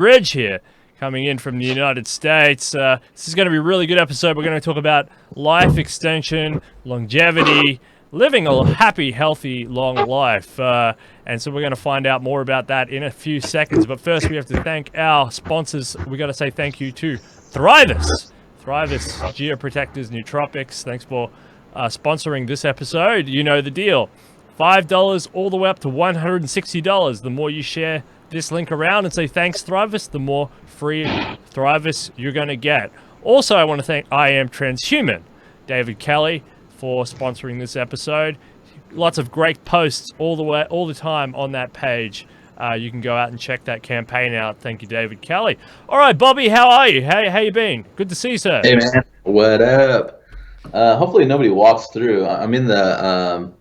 Ridge here, coming in from the United States. This is going to be a really good episode. We're going to talk about life extension, longevity, living a happy, healthy, long life. And so we're going to find out more about that in a few seconds. But first, we have to thank our sponsors. We got to say thank you to Thrivous. Thrivous Geoprotectors Nootropics. Thanks for sponsoring this episode. You know the deal. $5 all the way up to $160. The more you share this link around and say thanks Thrivous, the more free Thrivous you're going to get. Also, I want to thank I Am Transhuman, David Kelly, for sponsoring this episode. Lots of great posts all the time on that page. You can go out and check that campaign out. Thank you, David Kelly. All right, Bobby, how are you? How you been? Good to see you, sir. Hey, man. What up? Hopefully nobody walks through. I'm in the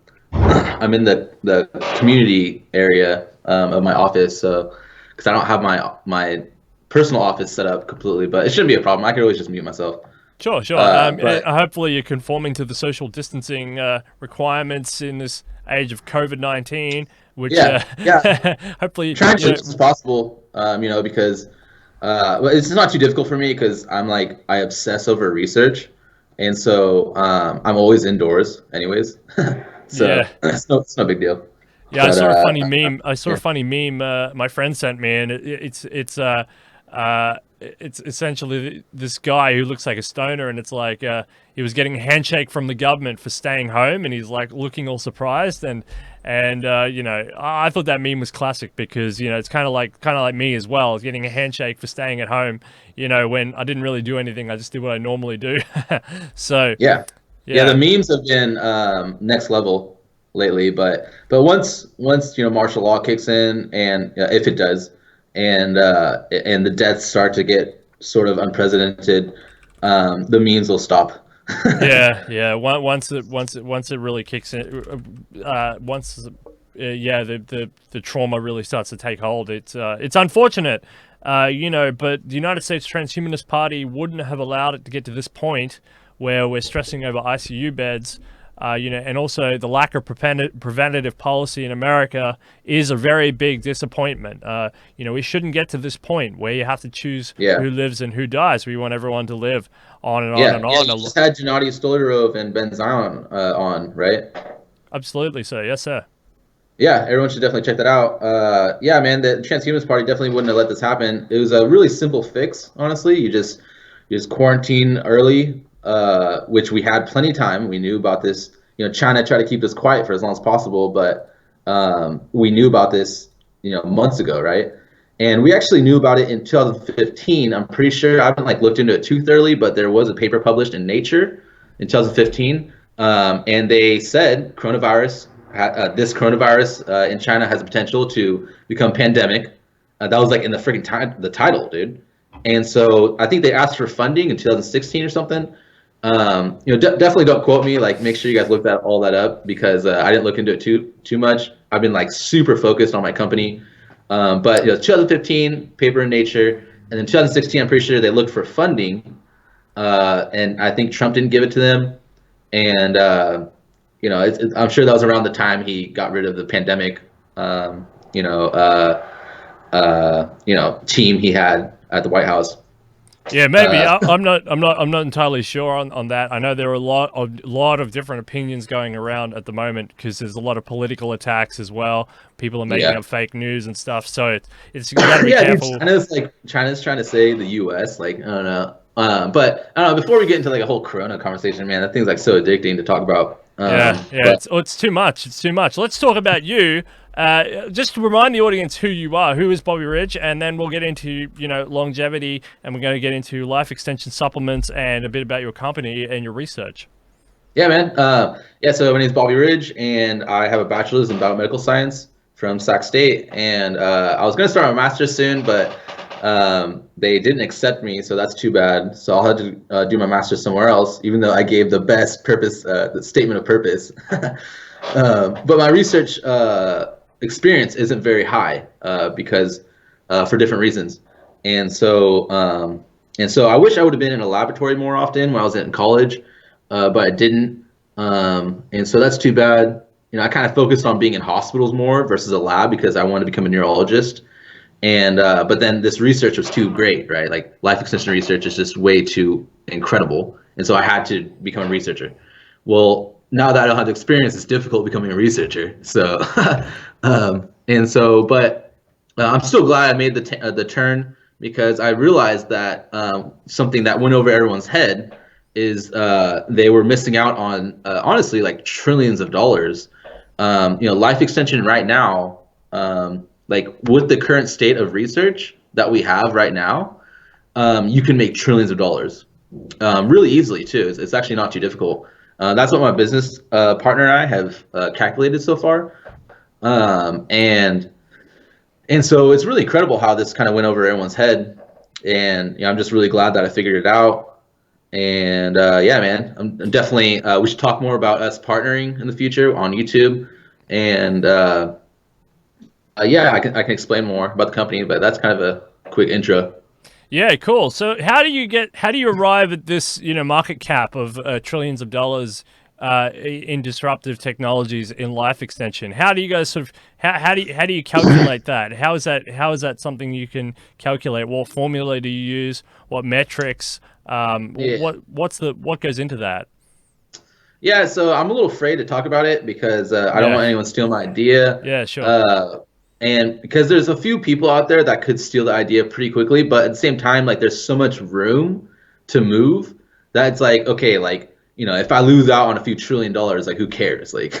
community area of my office, so because I don't have my personal office set up completely, but it shouldn't be a problem. I could always just mute myself. Sure. Hopefully you're conforming to the social distancing requirements in this age of COVID-19, which hopefully trying as much as possible. Because it's not too difficult for me because I obsess over research, and so I'm always indoors, anyways. So it's no big deal. Yeah, I saw a funny meme. A funny meme my friend sent me, and it's essentially this guy who looks like a stoner, and it's like he was getting a handshake from the government for staying home, and he's like looking all surprised, and I thought that meme was classic because it's kind of like me as well, getting a handshake for staying at home. When I didn't really do anything, I just did what I normally do. So yeah, the memes have been next level lately, but once martial law kicks in, and if it does, and the deaths start to get sort of unprecedented, the memes will stop. Once it really kicks in, the trauma really starts to take hold. It's unfortunate, but the United States Transhumanist Party wouldn't have allowed it to get to this point where we're stressing over ICU beds. And also the lack of preventative policy in America is a very big disappointment. We shouldn't get to this point where you have to choose who lives and who dies. We want everyone to live on and on and on. You just had Gennady Stolarov and Ben Zion on, right? Absolutely, sir. Yes, sir. Yeah, everyone should definitely check that out. Man, the Transhumanist Party definitely wouldn't have let this happen. It was a really simple fix, honestly. You just quarantine early. Which we had plenty of time. We knew about this. China tried to keep this quiet for as long as possible, but we knew about this, months ago, right? And we actually knew about it in 2015. I'm pretty sure. I haven't looked into it too thoroughly, but there was a paper published in Nature in 2015, and they said this coronavirus in China has the potential to become pandemic. That was in the freaking the title, dude. And so I think they asked for funding in 2016 or something. Definitely don't quote me. Make sure you guys look all that up because I didn't look into it too much. I've been super focused on my company. But 2015 paper in Nature, and then 2016 I'm pretty sure they looked for funding, and I think Trump didn't give it to them. And I'm sure that was around the time he got rid of the pandemic team he had at the White House. Yeah, maybe. I'm not entirely sure on that. I know there are a lot of different opinions going around at the moment because there's a lot of political attacks as well. People are making up fake news and stuff. So it's you gotta be careful. China's trying to say the U.S. I don't know. But I don't know. Before we get into a whole Corona conversation, man, that thing's so addicting to talk about. It's too much. It's too much. Let's talk about you. Just to remind the audience who you are, who is Bobby Ridge, and then we'll get into longevity, and we're going to get into life extension supplements and a bit about your company and your research. Yeah, man. So my name is Bobby Ridge, and I have a bachelor's in biomedical science from Sac State, and I was going to start my master's soon, but they didn't accept me, so that's too bad. So I'll have to do my master's somewhere else, even though I gave the best purpose, the statement of purpose. But my research experience isn't very high because for different reasons, and so I wish I would have been in a laboratory more often when I was in college, but I didn't, and so that's too bad. I kind of focused on being in hospitals more versus a lab because I wanted to become a neurologist, And but then this research was too great, right? Like life extension research is just way too incredible, and so I had to become a researcher. Well, now that I don't have the experience, it's difficult becoming a researcher. So, but I'm still glad I made the turn, because I realized that something that went over everyone's head is they were missing out on honestly like trillions of dollars. Life extension right now, like with the current state of research that we have right now, you can make trillions of dollars really easily too. It's actually not too difficult. That's what my business partner and I have calculated so far, and so it's really incredible how this kind of went over everyone's head, and I'm just really glad that I figured it out. And yeah, man, I'm definitely we should talk more about us partnering in the future on YouTube, and yeah, I can explain more about the company, but that's kind of a quick intro. Yeah, cool. So how do you arrive at this, market cap of trillions of dollars in disruptive technologies in life extension? How do you guys how do you calculate that? How is that something you can calculate? What formula do you use? What metrics? Yeah. What goes into that? Yeah, so I'm a little afraid to talk about it because I don't want anyone to steal my idea. Yeah, sure. And because there's a few people out there that could steal the idea pretty quickly, but at the same time, like there's so much room to move that it's like, okay, like, if I lose out on a few $1 trillion, like who cares? Like,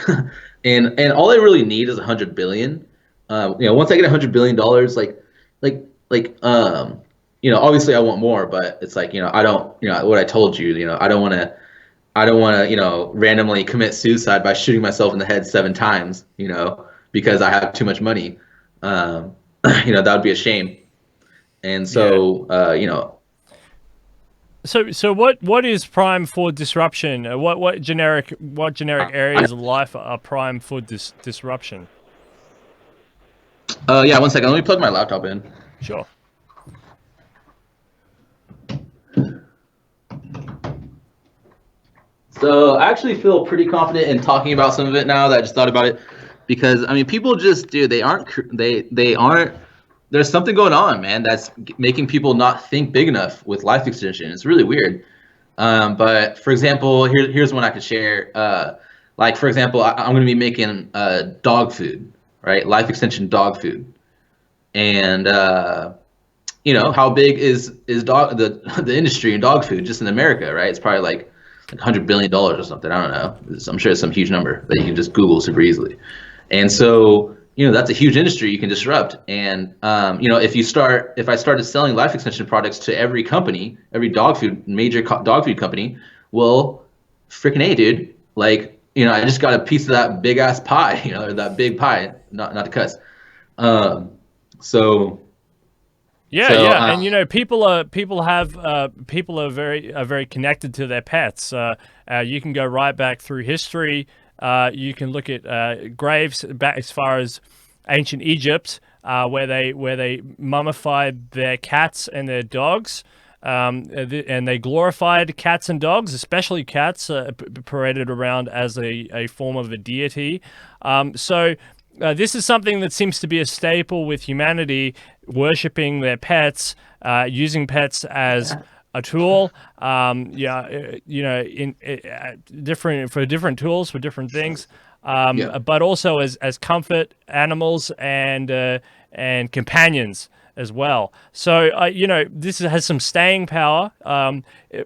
and all I really need is 100 billion. Once I get $100 billion, obviously I want more, but it's like, I don't, what I told you, I don't want to, randomly commit suicide by shooting myself in the head 7 times, because I have too much money. That would be a shame. And so, So what is prime for disruption? What generic areas of life are prime for disruption? Yeah, 1 second. Let me plug my laptop in. Sure. So I actually feel pretty confident in talking about some of it now that I just thought about it, because people just do. They aren't. There's something going on, man, that's making people not think big enough with life extension. It's really weird. But for example, here's one I could share. Like for example, I'm going to be making dog food, right? Life extension dog food, and how big is the industry in dog food just in America, right? It's probably like $100 billion or something. I don't know. I'm sure it's some huge number that you can just Google super easily. And so, that's a huge industry you can disrupt. And, if I started selling life extension products to every company, every major dog food company, well, freaking A, dude, like, I just got a piece of that big ass pie, or that big pie, not to cuss. Yeah, and people are very connected to their pets. You can go right back through history. You can look at graves back as far as ancient Egypt, where they mummified their cats and their dogs, and they glorified cats and dogs, especially cats, paraded around as a form of a deity. This is something that seems to be a staple with humanity, worshipping their pets, using pets as a tool. Different tools for different things, but also as comfort animals and companions as well. So this has some staying power.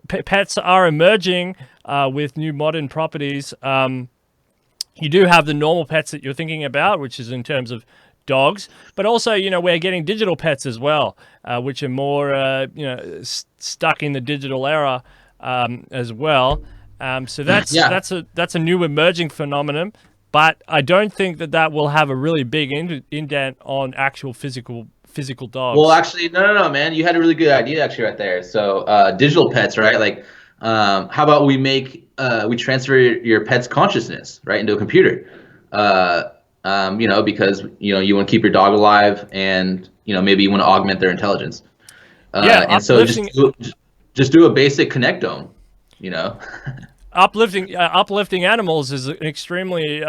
Pets are emerging with new modern properties. You do have the normal pets that you're thinking about, which is in terms of dogs, but also, we're getting digital pets as well, which are more, stuck in the digital era as well. So that's a new emerging phenomenon, but I don't think that will have a really big indent on actual physical dogs. Well, actually, no, man, you had a really good idea actually right there. So digital pets, right? Like, how about we transfer your pet's consciousness right into a computer, because you want to keep your dog alive, and maybe you want to augment their intelligence. And so just do a basic connectome, Uplifting animals is an extremely.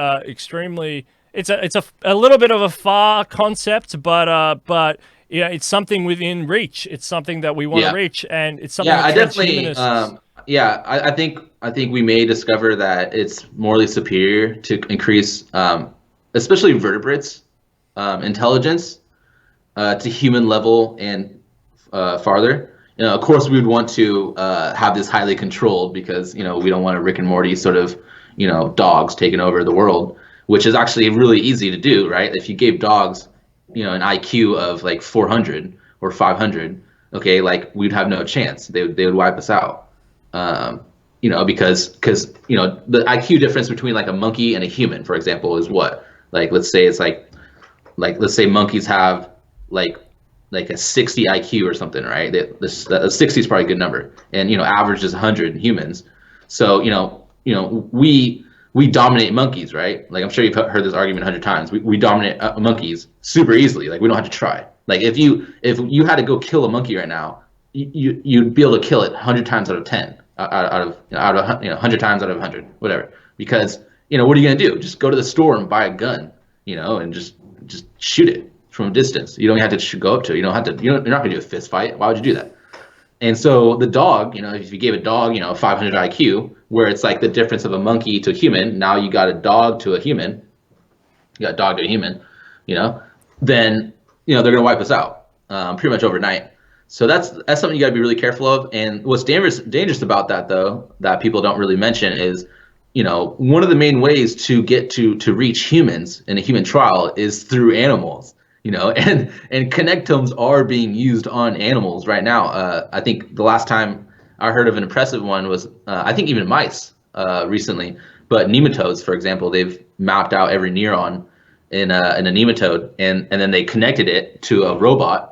It's a little bit of a far concept, but yeah, it's something within reach. It's something that we want to Yeah. reach, and it's something Yeah, that I definitely. transhumanists. Yeah, I think we may discover that it's morally superior to increase, especially vertebrates, intelligence to human level and farther. Of course, we would want to have this highly controlled because we don't want a Rick and Morty sort of dogs taking over the world, which is actually really easy to do, right? If you gave dogs an IQ of like 400 or 500, okay, like we'd have no chance. They would wipe us out. Um, because the IQ difference between like a monkey and a human, for example, is what? Like let's say it's like let's say monkeys have like like a 60 IQ or something, right? A 60 is probably a good number, and average is 100 in humans. So we dominate monkeys, right? Like I'm sure you've heard this argument 100 times. We dominate monkeys super easily. Like we don't have to try. Like if you had to go kill a monkey right now, you'd be able to kill it 100 times out of 10, out of 100 times out of 100, whatever. Because what are you gonna do? Just go to the store and buy a gun, and just shoot it from a distance. You don't have to go up to it. You don't have to. You're not gonna do a fist fight. Why would you do that? And so the dog, if you gave a dog, 500 IQ, where it's like the difference of a monkey to a human, now you got a dog to a human, you got a dog to a human, then they're gonna wipe us out pretty much overnight. So that's something you got to be really careful of. And what's dangerous about that, though, that people don't really mention is, one of the main ways to get to reach humans in a human trial is through animals. And connectomes are being used on animals right now. I think the last time I heard of an impressive one was I think even mice recently, but nematodes, for example, they've mapped out every neuron in a nematode, and then they connected it to a robot,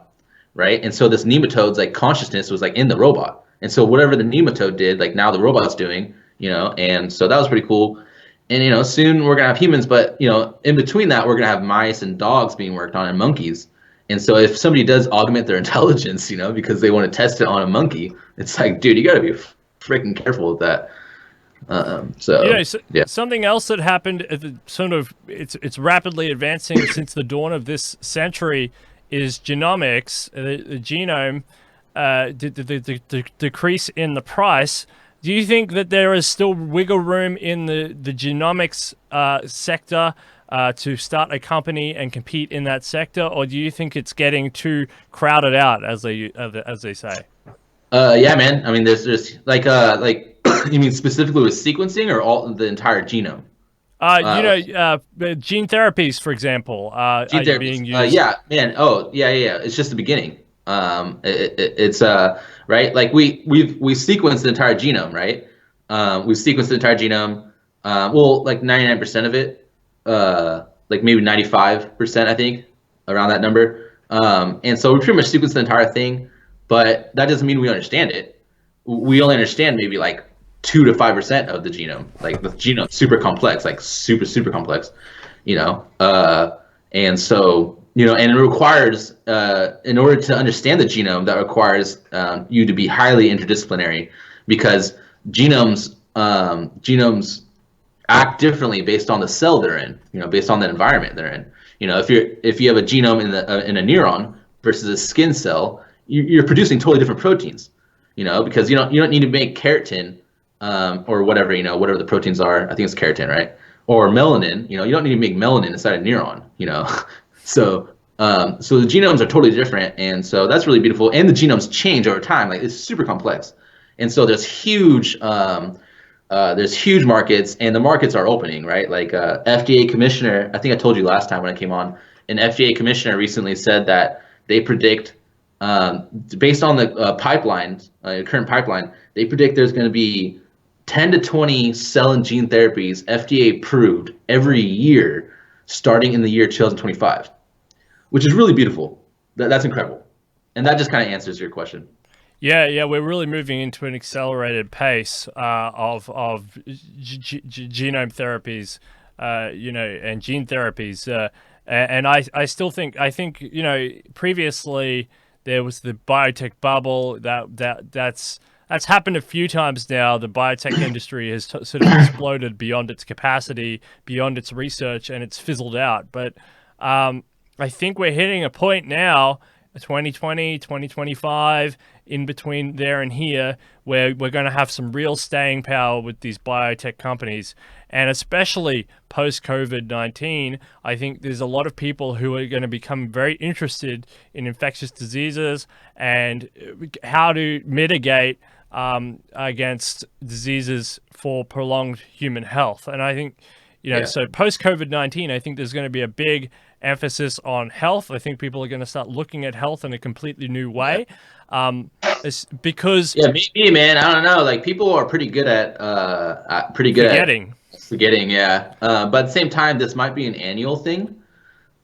right? And so this nematode's like consciousness was like in the robot, and so whatever the nematode did, like now the robot's doing, and so that was pretty cool. And soon we're gonna have humans, but in between that we're gonna have mice and dogs being worked on and monkeys. And so if somebody does augment their intelligence, because they want to test it on a monkey, it's like, dude, you gotta be freaking careful with that. Yeah. Something else that happened at the sort of it's rapidly advancing since the dawn of this century is genomics, the genome, the decrease in the price. Do you think that there is still wiggle room in the genomics sector to start a company and compete in that sector, or do you think it's getting too crowded out, as they say? Yeah, man. I mean, there's like you mean specifically with sequencing or the entire genome? Gene therapies, for example, are Gene being therapies. used. Yeah, man. Oh, yeah. It's just the beginning. It's right. Like we sequenced the entire genome, right? We've sequenced the entire genome. Well, like 99% of it. Like maybe 95%, I think, around that number. And so we pretty much sequenced the entire thing, but that doesn't mean we understand it. We only understand maybe like 2 to 5% of the genome. Like the genome's super complex, like super complex. And so and it requires in order to understand the genome, that requires you to be highly interdisciplinary, because genomes act differently based on the cell they're in, based on the environment they're in. If you have a genome in a neuron versus a skin cell, you're producing totally different proteins, because you don't need to make keratin or whatever, whatever the proteins are. I think it's keratin, right? Or melanin. You don't need to make melanin inside a neuron. So the genomes are totally different, and so that's really beautiful. And the genomes change over time. Like it's super complex, and so there's huge markets, and the markets are opening, right? Like FDA commissioner, I think I told you last time when I came on, an FDA commissioner recently said that they predict, based on the current pipeline, they predict there's going to be 10 to 20 cell and gene therapies FDA approved every year, starting in the year 2025, which is really beautiful. That's incredible, and that just kind of answers your question. Yeah, we're really moving into an accelerated pace of genome therapies, and gene therapies. And I still think previously there was the biotech bubble that's happened a few times now. The biotech industry has sort of exploded beyond its capacity, beyond its research, and it's fizzled out. But I think we're hitting a point now 2020, 2025, in between there and here, where we're going to have some real staying power with these biotech companies. And especially post-COVID-19, I think there's a lot of people who are going to become very interested in infectious diseases and how to mitigate against diseases for prolonged human health. And I think, so post-COVID-19, I think there's going to be a big emphasis on health. I think people are going to start looking at health in a completely new way. It's because maybe, man, I don't know. Like, people are pretty good at forgetting. But at the same time, this might be an annual thing,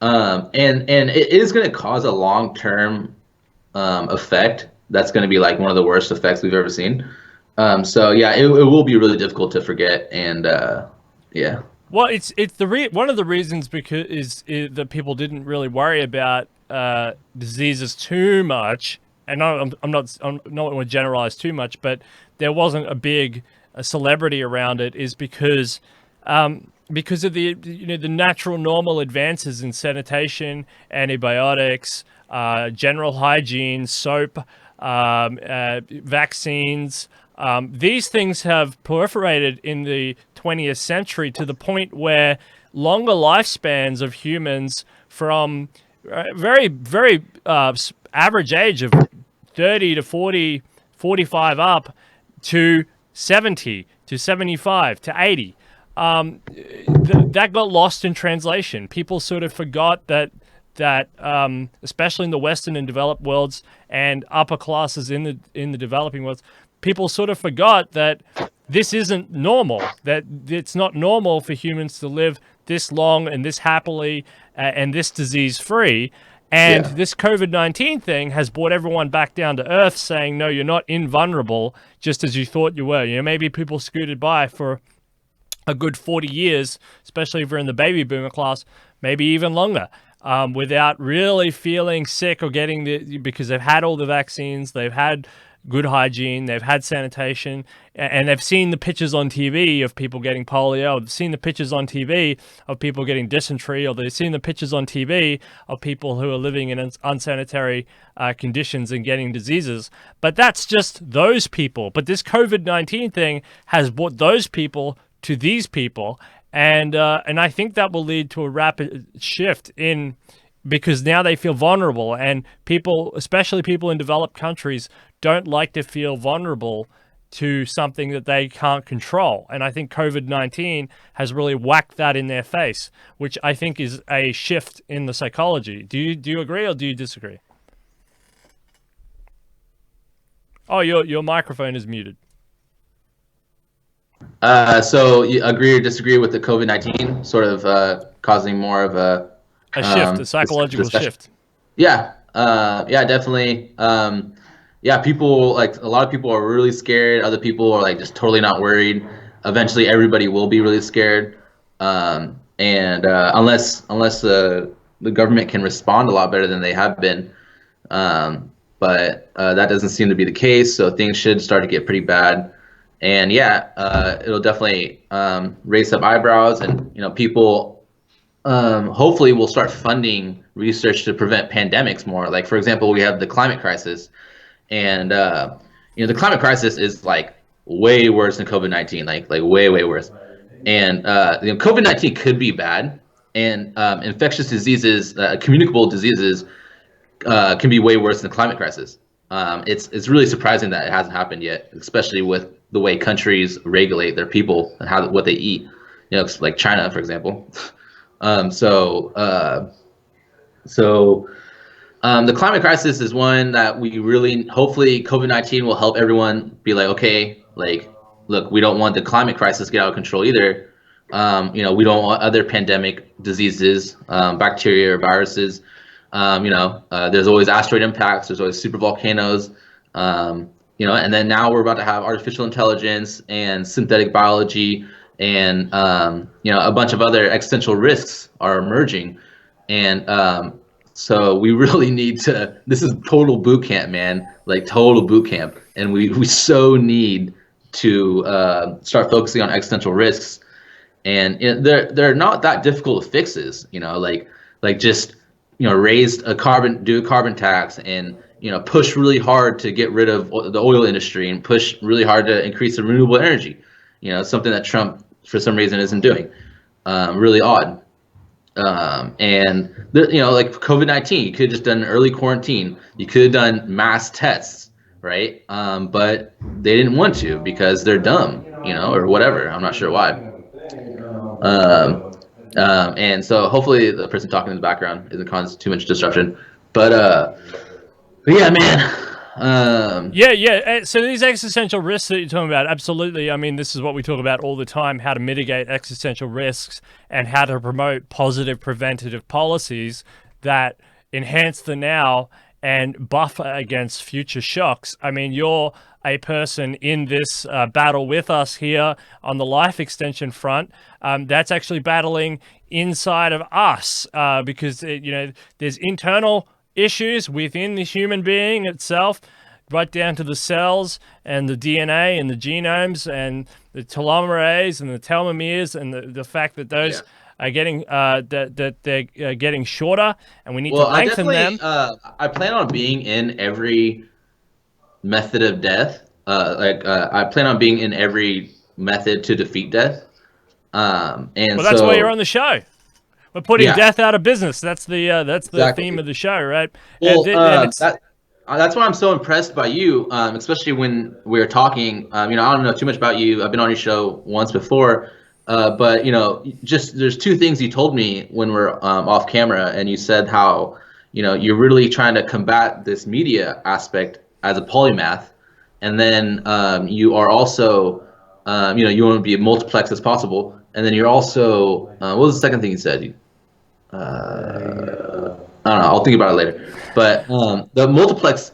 and it is going to cause a long-term effect. That's going to be like one of the worst effects we've ever seen. So yeah, it will be really difficult to forget, and yeah. Well, it's one of the reasons is that people didn't really worry about diseases too much, and I'm not going to generalize too much, but there wasn't a big celebrity around it, is because of the the natural normal advances in sanitation, antibiotics, general hygiene, soap, vaccines. These things have proliferated in the 20th century to the point where longer lifespans of humans from very, very average age of 30 to 40, 45 up to 70 to 75 to 80. That got lost in translation. People sort of forgot that especially in the Western and developed worlds and upper classes in the developing worlds, people sort of forgot that this isn't normal, that it's not normal for humans to live this long and this happily and this disease-free. And this COVID-19 thing has brought everyone back down to earth, saying, no, you're not invulnerable just as you thought you were. Maybe people scooted by for a good 40 years, especially if you're in the baby boomer class, maybe even longer, without really feeling sick or because they've had all the vaccines, they've had good hygiene, they've had sanitation, and they've seen the pictures on TV of people getting polio, they've seen the pictures on TV of people getting dysentery, or they've seen the pictures on TV of people who are living in unsanitary conditions and getting diseases. But that's just those people. But this COVID-19 thing has brought those people to these people, and I think that will lead to a rapid shift because now they feel vulnerable, and people, especially people in developed countries, don't like to feel vulnerable to something that they can't control. And I think COVID-19 has really whacked that in their face, which I think is a shift in the psychology. Do you agree or do you disagree? Oh, your microphone is muted. So you agree or disagree with the COVID-19 sort of causing more of a shift, a psychological shift? Yeah, definitely. People, like, a lot of people are really scared. Other people are like just totally not worried. Eventually, everybody will be really scared, and unless the government can respond a lot better than they have been, but that doesn't seem to be the case. So things should start to get pretty bad, and it'll definitely raise up eyebrows, and people hopefully will start funding research to prevent pandemics more. Like, for example, we have the climate crisis. And the climate crisis is like way worse than COVID-19, like way worse. And COVID-19 could be bad, and infectious diseases, communicable diseases, can be way worse than the climate crisis. It's really surprising that it hasn't happened yet, especially with the way countries regulate their people and what they eat. Like China, for example. The climate crisis is one that we really, hopefully COVID-19 will help everyone be like, okay, like, look, we don't want the climate crisis to get out of control either. We don't want other pandemic diseases, bacteria or viruses. There's always asteroid impacts, there's always super volcanoes, and then now we're about to have artificial intelligence and synthetic biology, and a bunch of other existential risks are emerging. And so we really need to, this is total boot camp, man, like total boot camp. And we so need to start focusing on existential risks. And they're not that difficult of fixes, like just raised do a carbon tax and, push really hard to get rid of the oil industry and push really hard to increase the renewable energy. Something that Trump, for some reason, isn't doing. Really odd. And like COVID-19, you could have just done an early quarantine. You could have done mass tests, right? But they didn't want to because they're dumb, or whatever. I'm not sure why. And so hopefully the person talking in the background isn't causing too much disruption. But yeah, man. Yeah. So these existential risks that you're talking about, absolutely. I mean, this is what we talk about all the time: how to mitigate existential risks and how to promote positive preventative policies that enhance the now and buffer against future shocks. I mean, you're a person in this battle with us here on the life extension front. That's actually battling inside of us because there's internal issues within the human being itself, right down to the cells and the DNA and the genomes and the telomerase and the telomeres and the fact that those are getting that they're getting shorter, and we need to lengthen them. I plan on being in every method of death. I plan on being in every method to defeat death. That's why you're on the show. We're putting death out of business. That's the exactly. Theme of the show, right? Well, that's why I'm so impressed by you, especially when we're talking. I don't know too much about you. I've been on your show once before, but just there's two things you told me when we're off camera, and you said how you're really trying to combat this media aspect as a polymath, and then you are also you want to be as multiplex as possible. And then you're also, what was the second thing you said? I don't know. I'll think about it later. But the multiplex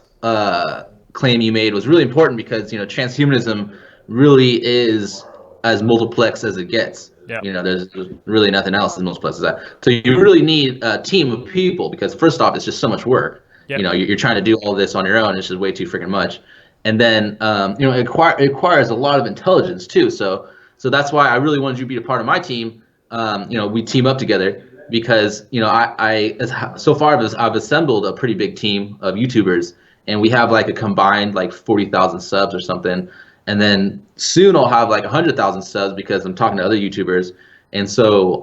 claim you made was really important because transhumanism really is as multiplex as it gets. Yep. There's really nothing else as multiplex as that. So you really need a team of people because first off, it's just so much work. Yep. You're trying to do all this on your own. It's just way too freaking much. And then it requires a lot of intelligence too. So that's why I really wanted you to be a part of my team. We team up together because so far I've assembled a pretty big team of YouTubers, and we have like a combined like 40,000 subs or something. And then soon I'll have like 100,000 subs because I'm talking to other YouTubers. And so,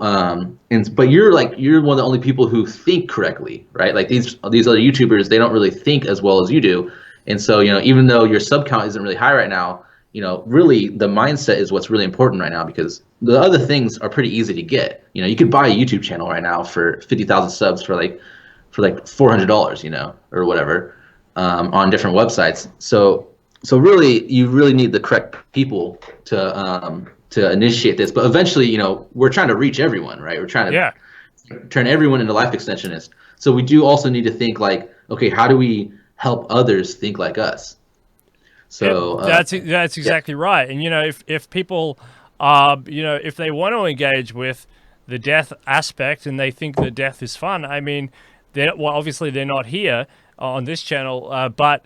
but you're one of the only people who think correctly, right? Like these other YouTubers, they don't really think as well as you do. And so, even though your sub count isn't really high right now, really the mindset is what's really important right now because the other things are pretty easy to get. You could buy a YouTube channel right now for 50,000 subs for like $400, or whatever, on different websites. So really, you really need the correct people to initiate this. But eventually, we're trying to reach everyone, right? We're trying to turn everyone into life extensionists. So we do also need to think like, okay, how do we help others think like us? So that's exactly right. And if people if they want to engage with the death aspect and they think that death is fun, I mean, obviously they're not here on this channel, but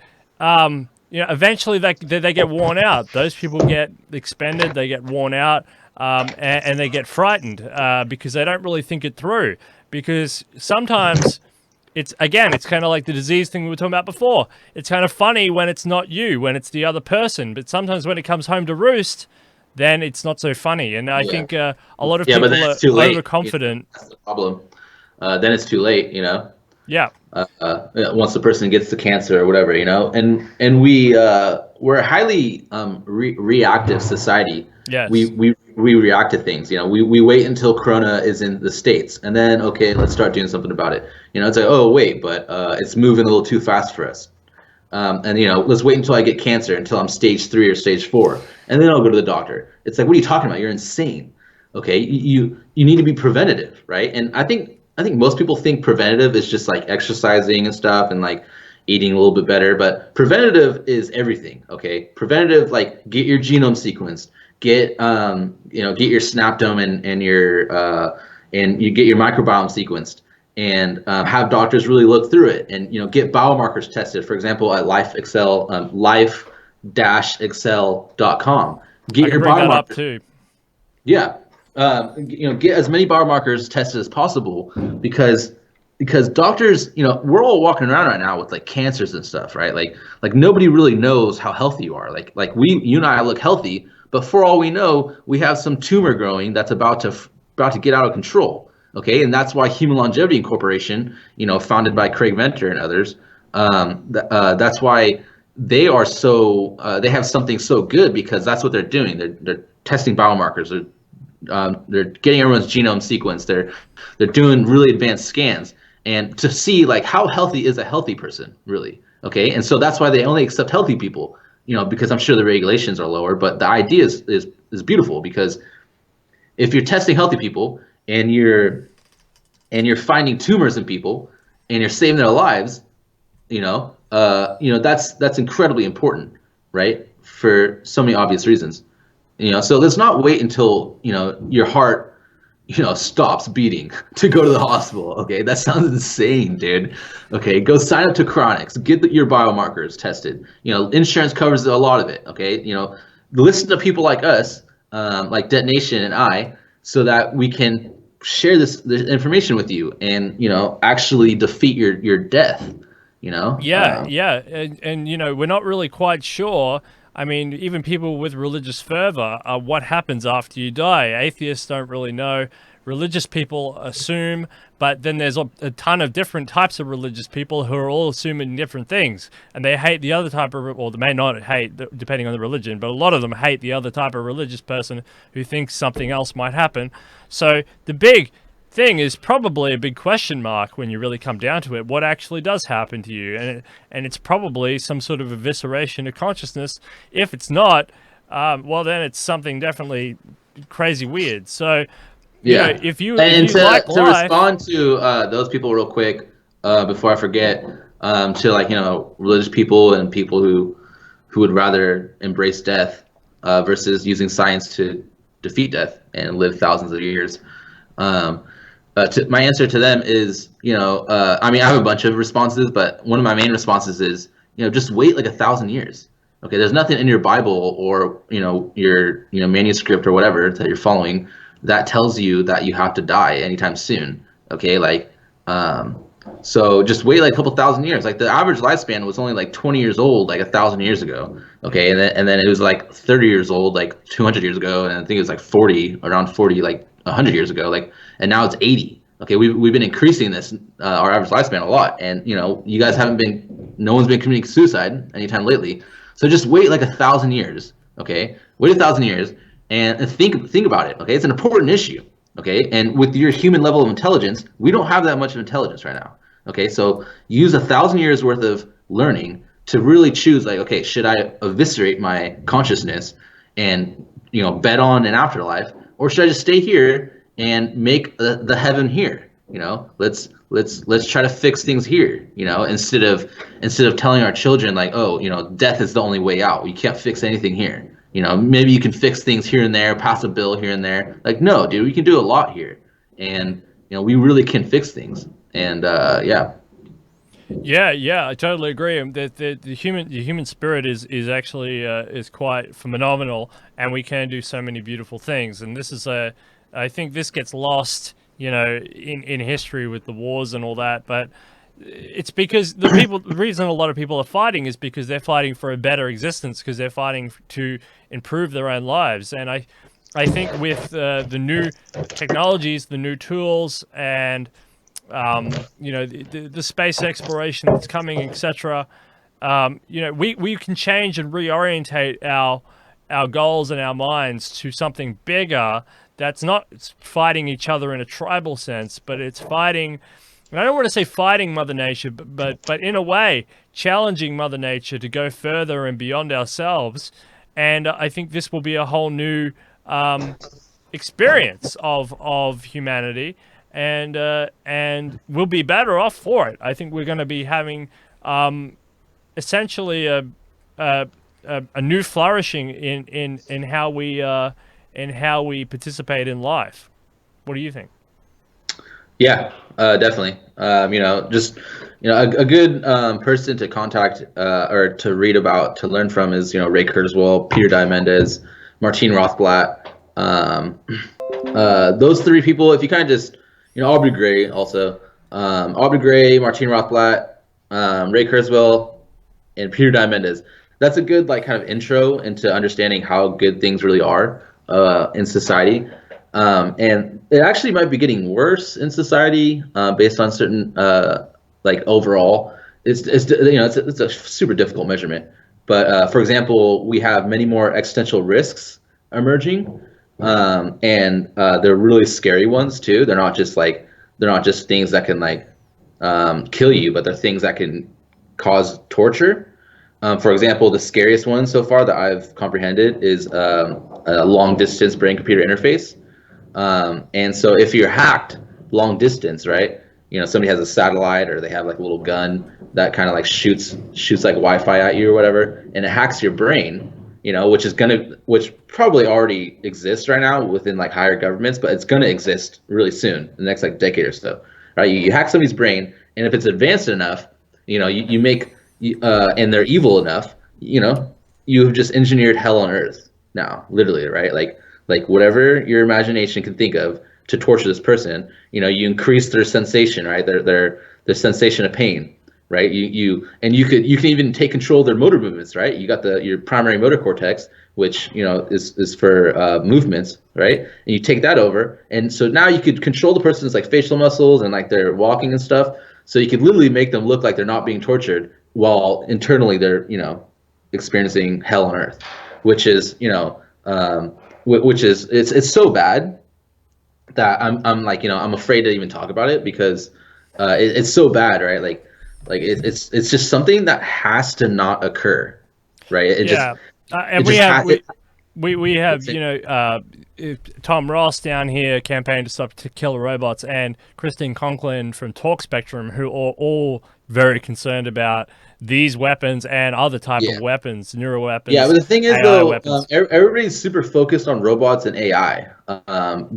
eventually they get worn out. Those people get expended, they get worn out, and they get frightened because they don't really think it through. Because sometimes it's kind of like the disease thing we were talking about before. It's kind of funny when it's not you, when it's the other person. But sometimes when it comes home to roost, then it's not so funny. And I think a lot of people are overconfident. That's the problem. Then it's too late, Yeah. Once the person gets the cancer or whatever, and we're a highly reactive society. Yes. We react to things. We wait until Corona is in the States, and then okay, let's start doing something about it. It's like, oh wait, but it's moving a little too fast for us. And let's wait until I get cancer, until I'm stage 3 or stage 4, and then I'll go to the doctor. It's like, what are you talking about? You're insane. Okay, you need to be preventative, right? And I think most people think preventative is just like exercising and stuff and like eating a little bit better, but preventative is everything. Okay, preventative, like get your genome sequenced, get your snaptome and you get your microbiome sequenced, and have doctors really look through it, and get biomarkers tested. For example, at life-excel.com. Get your biomarkers up too. Yeah. Get as many biomarkers tested as possible because because doctors, we're all walking around right now with like cancers and stuff, right? Like nobody really knows how healthy you are. Like you and I look healthy, but for all we know, we have some tumor growing that's about to get out of control. Okay, and that's why Human Longevity Incorporation, founded by Craig Venter and others, that's why they are they have something so good, because that's what they're doing. They're testing biomarkers. They're getting everyone's genome sequenced. They're doing really advanced scans, and to see like how healthy is a healthy person really. Okay, and so that's why they only accept healthy people. Because I'm sure the regulations are lower, but the idea is beautiful, because if you're testing healthy people and you're finding tumors in people and you're saving their lives, that's incredibly important, right? For so many obvious reasons. So let's not wait until your heart stops beating to go to the hospital. Okay, that sounds insane, dude. Okay, go sign up to Chronics, get your biomarkers tested. Insurance covers a lot of it. Okay, listen to people like us, like Detonation and I, so that we can share this information with you and actually defeat your death. Yeah, yeah, and we're not really quite sure. I mean, even people with religious fervor, what happens after you die? Atheists don't really know. Religious people assume, but then there's a ton of different types of religious people who are all assuming different things, and they hate the other type of, or they may not hate, depending on the religion, but a lot of them hate the other type of religious person who thinks something else might happen. So the big thing is probably a big question mark when you really come down to it. What actually does happen to you? And it's probably some sort of evisceration of consciousness. If it's not, well, then it's something definitely crazy weird. So, yeah. if you to like life, respond to those people real quick, before I forget, to like religious people and people who would rather embrace death versus using science to defeat death and live thousands of years. My answer to them is, I mean, I have a bunch of responses, but one of my main responses is, just wait like 1,000 years. Okay, there's nothing in your Bible or your manuscript or whatever that you're following that tells you that you have to die anytime soon. Okay, like so just wait like a couple thousand years. Like the average lifespan was only like 20 years old like 1,000 years ago. Okay, and then it was like 30 years old like 200 years ago, and I think it was like 40, around 40 like 100 years ago. Like, and now it's 80. Okay, we've been increasing this our average lifespan a lot, and you guys no one's been committing suicide anytime lately. So just wait like 1,000 years. Okay, wait 1,000 years and think about it. Okay, it's an important issue. Okay, and with your human level of intelligence, we don't have that much of intelligence right now. Okay, so use 1,000 years worth of learning to really choose, like, okay, should I eviscerate my consciousness and bet on an afterlife, or should I just stay here and make the heaven here? Let's try to fix things here. Instead of telling our children like, oh, death is the only way out. You can't fix anything here. Maybe you can fix things here and there, pass a bill here and there. Like, no, dude, we can do a lot here, and we really can fix things. And yeah. Yeah, I totally agree. The human spirit is actually is quite phenomenal, and we can do so many beautiful things. And this is I think this gets lost, in history with the wars and all that. But it's because the reason a lot of people are fighting is because they're fighting for a better existence, because they're fighting to improve their own lives. And I think with the new technologies, the new tools, and the space exploration that's coming, etc. We can change and reorientate our goals and our minds to something bigger. That's not fighting each other in a tribal sense, but it's fighting. And I don't want to say fighting Mother Nature, but in a way challenging Mother Nature to go further and beyond ourselves. And I think this will be a whole new experience of humanity. And we'll be better off for it. I think we're going to be having essentially a new flourishing in how we participate in life. What do you think? Yeah, definitely. Just a good person to contact or to read about, to learn from is Ray Kurzweil, Peter Diamandis, Martine Rothblatt. Those three people. If you kind of just Aubrey Gray also. Aubrey Gray, Martin Rothblatt, Ray Kurzweil, and Peter Diamandis. That's a good like kind of intro into understanding how good things really are in society. And it actually might be getting worse in society based on certain like overall. It's it's a super difficult measurement. But for example, we have many more existential risks emerging, and they're really scary ones too. They're not just things that can like kill you, but they're things that can cause torture. For example, the scariest one so far that I've comprehended is a long distance brain computer interface. And so if you're hacked long distance, right? Somebody has a satellite or they have like a little gun that kind of like shoots like Wi-Fi at you or whatever, and it hacks your brain, which probably already exists right now within like higher governments, but it's gonna exist really soon, in the next like decade or so, right? You hack somebody's brain, and if it's advanced enough, you make, and they're evil enough, you've just engineered hell on earth now, literally, right? Like whatever your imagination can think of to torture this person, you increase their sensation, right? Their sensation of pain, right? You can even take control of their motor movements, right? You got your primary motor cortex, which is for movements, right? And you take that over, and so now you could control the person's like facial muscles and like their walking and stuff. So you could literally make them look like they're not being tortured while internally they're experiencing hell on earth, which is it's so bad that I'm like I'm afraid to even talk about it because it's so bad, right? Like it's just something that has to not occur, right? And we have Tom Ross down here campaigning to stop killer robots, and Christine Conklin from Talk Spectrum, who are all very concerned about these weapons and other type of weapons, neural weapons. Yeah, but the thing is, AI though, weapons. Everybody's super focused on robots and AI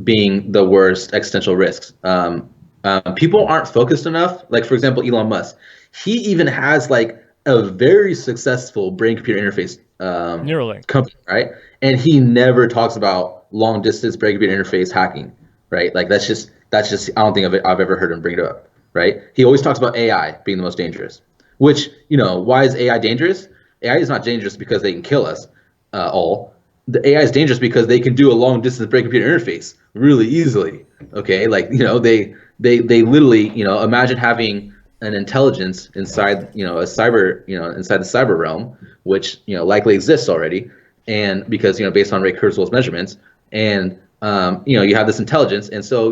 being the worst existential risks. People aren't focused enough. Like, for example, Elon Musk. He even has like a very successful brain-computer interface Neuralink company, right? And he never talks about long-distance brain-computer interface hacking, right? Like that's just I don't think I've ever heard him bring it up, right? He always talks about AI being the most dangerous. Which, why is AI dangerous? AI is not dangerous because they can kill us all. The AI is dangerous because they can do a long distance brain computer interface really easily. Okay, like they literally imagine having an intelligence inside a cyber inside the cyber realm, which likely exists already, and because based on Ray Kurzweil's measurements, and you have this intelligence, and so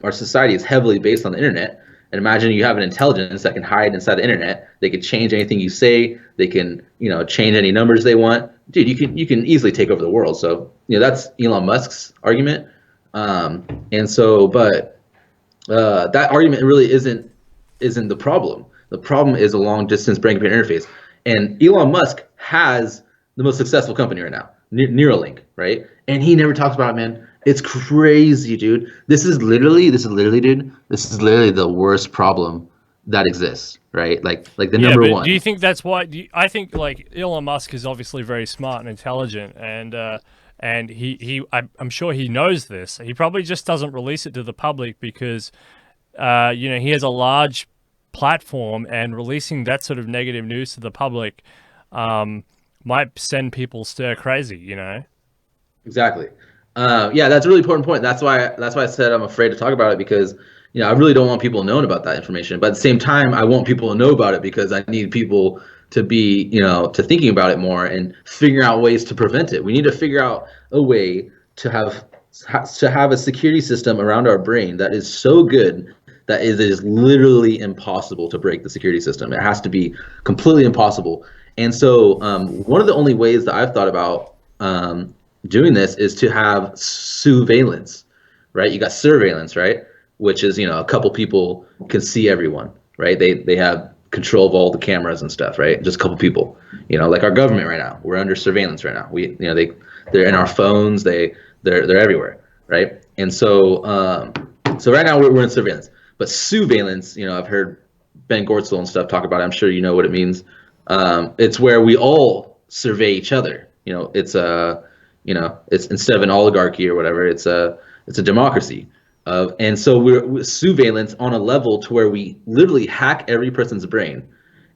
our society is heavily based on the internet. And imagine you have an intelligence that can hide inside the internet. They can change anything you say. They can, change any numbers they want. Dude, you can easily take over the world. So, that's Elon Musk's argument. And so, but that argument really isn't the problem. The problem is a long distance brain computer interface. And Elon Musk has the most successful company right now, Neuralink, right? And he never talks about it, man. It's crazy, dude. This is literally, dude. This is literally the worst problem that exists, right? Like the number one. Do you think that's why? I think like Elon Musk is obviously very smart and intelligent, and I'm sure he knows this. He probably just doesn't release it to the public because, he has a large platform, and releasing that sort of negative news to the public might send people stir crazy. Exactly. Yeah, that's a really important point. That's why I said I'm afraid to talk about it because I really don't want people knowing about that information. But at the same time, I want people to know about it because I need people to be to thinking about it more and figuring out ways to prevent it. We need to figure out a way to have a security system around our brain that is so good that it is literally impossible to break the security system. It has to be completely impossible. And so one of the only ways that I've thought about doing this is to have surveillance, right? You got surveillance, right? Which is, a couple people can see everyone, right? They have control of all the cameras and stuff, right? Just a couple people, like our government right now, we're under surveillance right now. They're in our phones, they're everywhere, right? And so, so right now we're in surveillance, but surveillance, I've heard Ben Gortzel and stuff talk about it. I'm sure you know what it means. It's where we all survey each other. It's it's instead of an oligarchy or whatever, it's a democracy, And so we're surveillance on a level to where we literally hack every person's brain.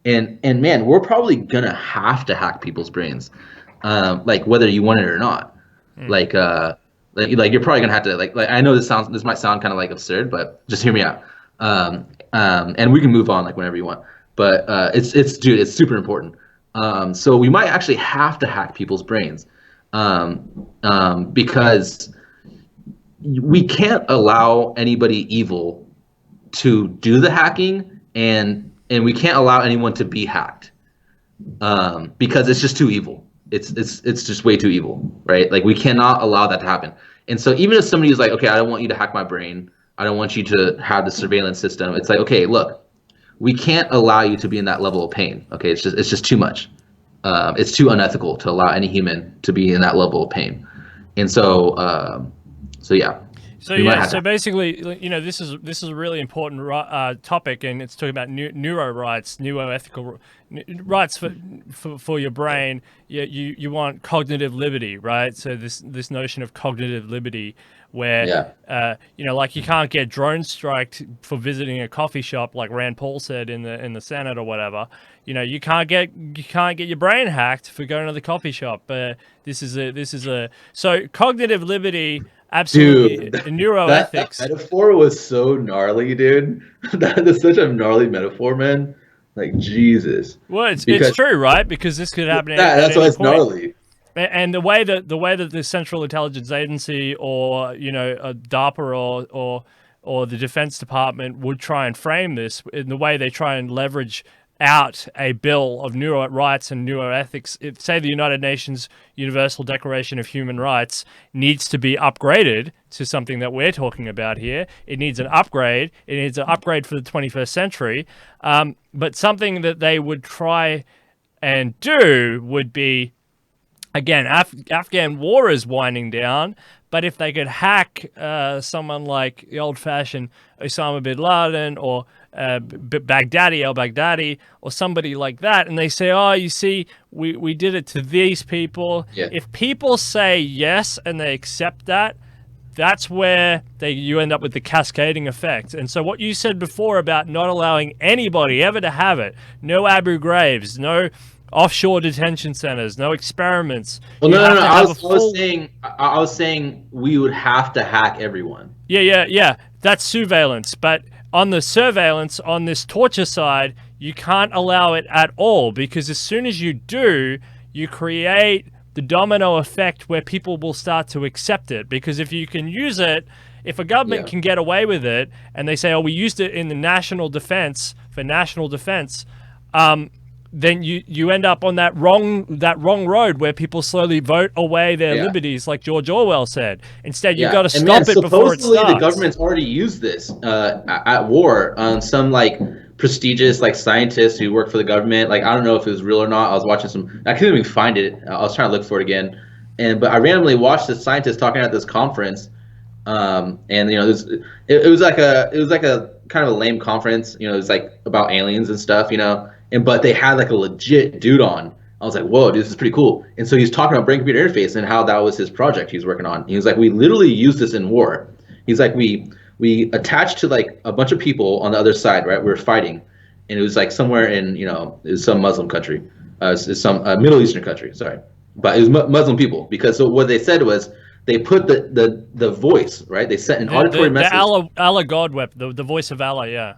And man, we're probably gonna have to hack people's brains, like whether you want it or not. Like like you're probably gonna have to like I know this might sound kind of like absurd, but just hear me out. And we can move on like whenever you want. But dude, it's super important. So we might actually have to hack people's brains, because we can't allow anybody evil to do the hacking, and we can't allow anyone to be hacked, because it's just too evil. It's just way too evil, right? Like we cannot allow that to happen. And so even if somebody is like, okay, I don't want you to hack my brain, I don't want you to have the surveillance system, it's like, okay, look, we can't allow you to be in that level of pain. Okay, it's just too much. It's too unethical to allow any human to be in that level of pain. And so yeah. So basically, this is a really important topic, and it's talking about neuro rights, neuroethical rights for your brain. You want cognitive liberty, right? So this notion of cognitive liberty, where like you can't get drone striked for visiting a coffee shop, like Rand Paul said in the Senate or whatever. You can't get your brain hacked for going to the coffee shop. So cognitive liberty. Absolutely, dude, neuroethics. That metaphor was so gnarly, dude. That is such a gnarly metaphor, man. Like Jesus. Well, it's true, right? Because this could happen. That's why it's gnarly. And the way that the Central Intelligence Agency or a DARPA or the Defense Department would try and frame this in the way they try and leverage out a bill of neuro rights and neuroethics. If, say, the United Nations Universal Declaration of Human Rights needs to be upgraded to something that we're talking about here, it needs an upgrade. It needs an upgrade for the 21st century. But something that they would try and do would be, again, Afghan war is winding down, but if they could hack someone like the old-fashioned Osama bin Laden or al-Baghdadi, or somebody like that, and they say, oh, you see, we did it to these people. Yeah. If people say yes and they accept that, that's where you end up with the cascading effect. And so what you said before about not allowing anybody ever to have it, no Abu Ghraibs, no offshore detention centers, no experiments. Well, no. I was saying we would have to hack everyone. Yeah. That's surveillance, but on the surveillance, on this torture side, you can't allow it at all, because as soon as you do, you create the domino effect where people will start to accept it. Because if you can use it, if a government can get away with it, and they say, oh, we used it in the national defense, for national defense, then you end up on that wrong road where people slowly vote away their liberties, like George Orwell said. Instead, you've got to stop it before it starts. Supposedly, the government's already used this at war. Some like prestigious like scientists who work for the government. Like I don't know if it was real or not. I was watching some. I couldn't even find it. I was trying to look for it again, but I randomly watched this scientist talking at this conference. And it was like a kind of a lame conference. It was like about aliens and stuff. But they had like a legit dude on. I was like, whoa, dude, this is pretty cool. And so he's talking about brain-computer interface and how that was his project he was working on. He was like, we literally use this in war. He's like, we attached to like a bunch of people on the other side, right? We were fighting, and it was like somewhere in it was some Muslim country, it's some Middle Eastern country, sorry, but it was Muslim people, because so what they said was they put the voice, right? They sent an auditory message. The Allah God weapon, the voice of Allah,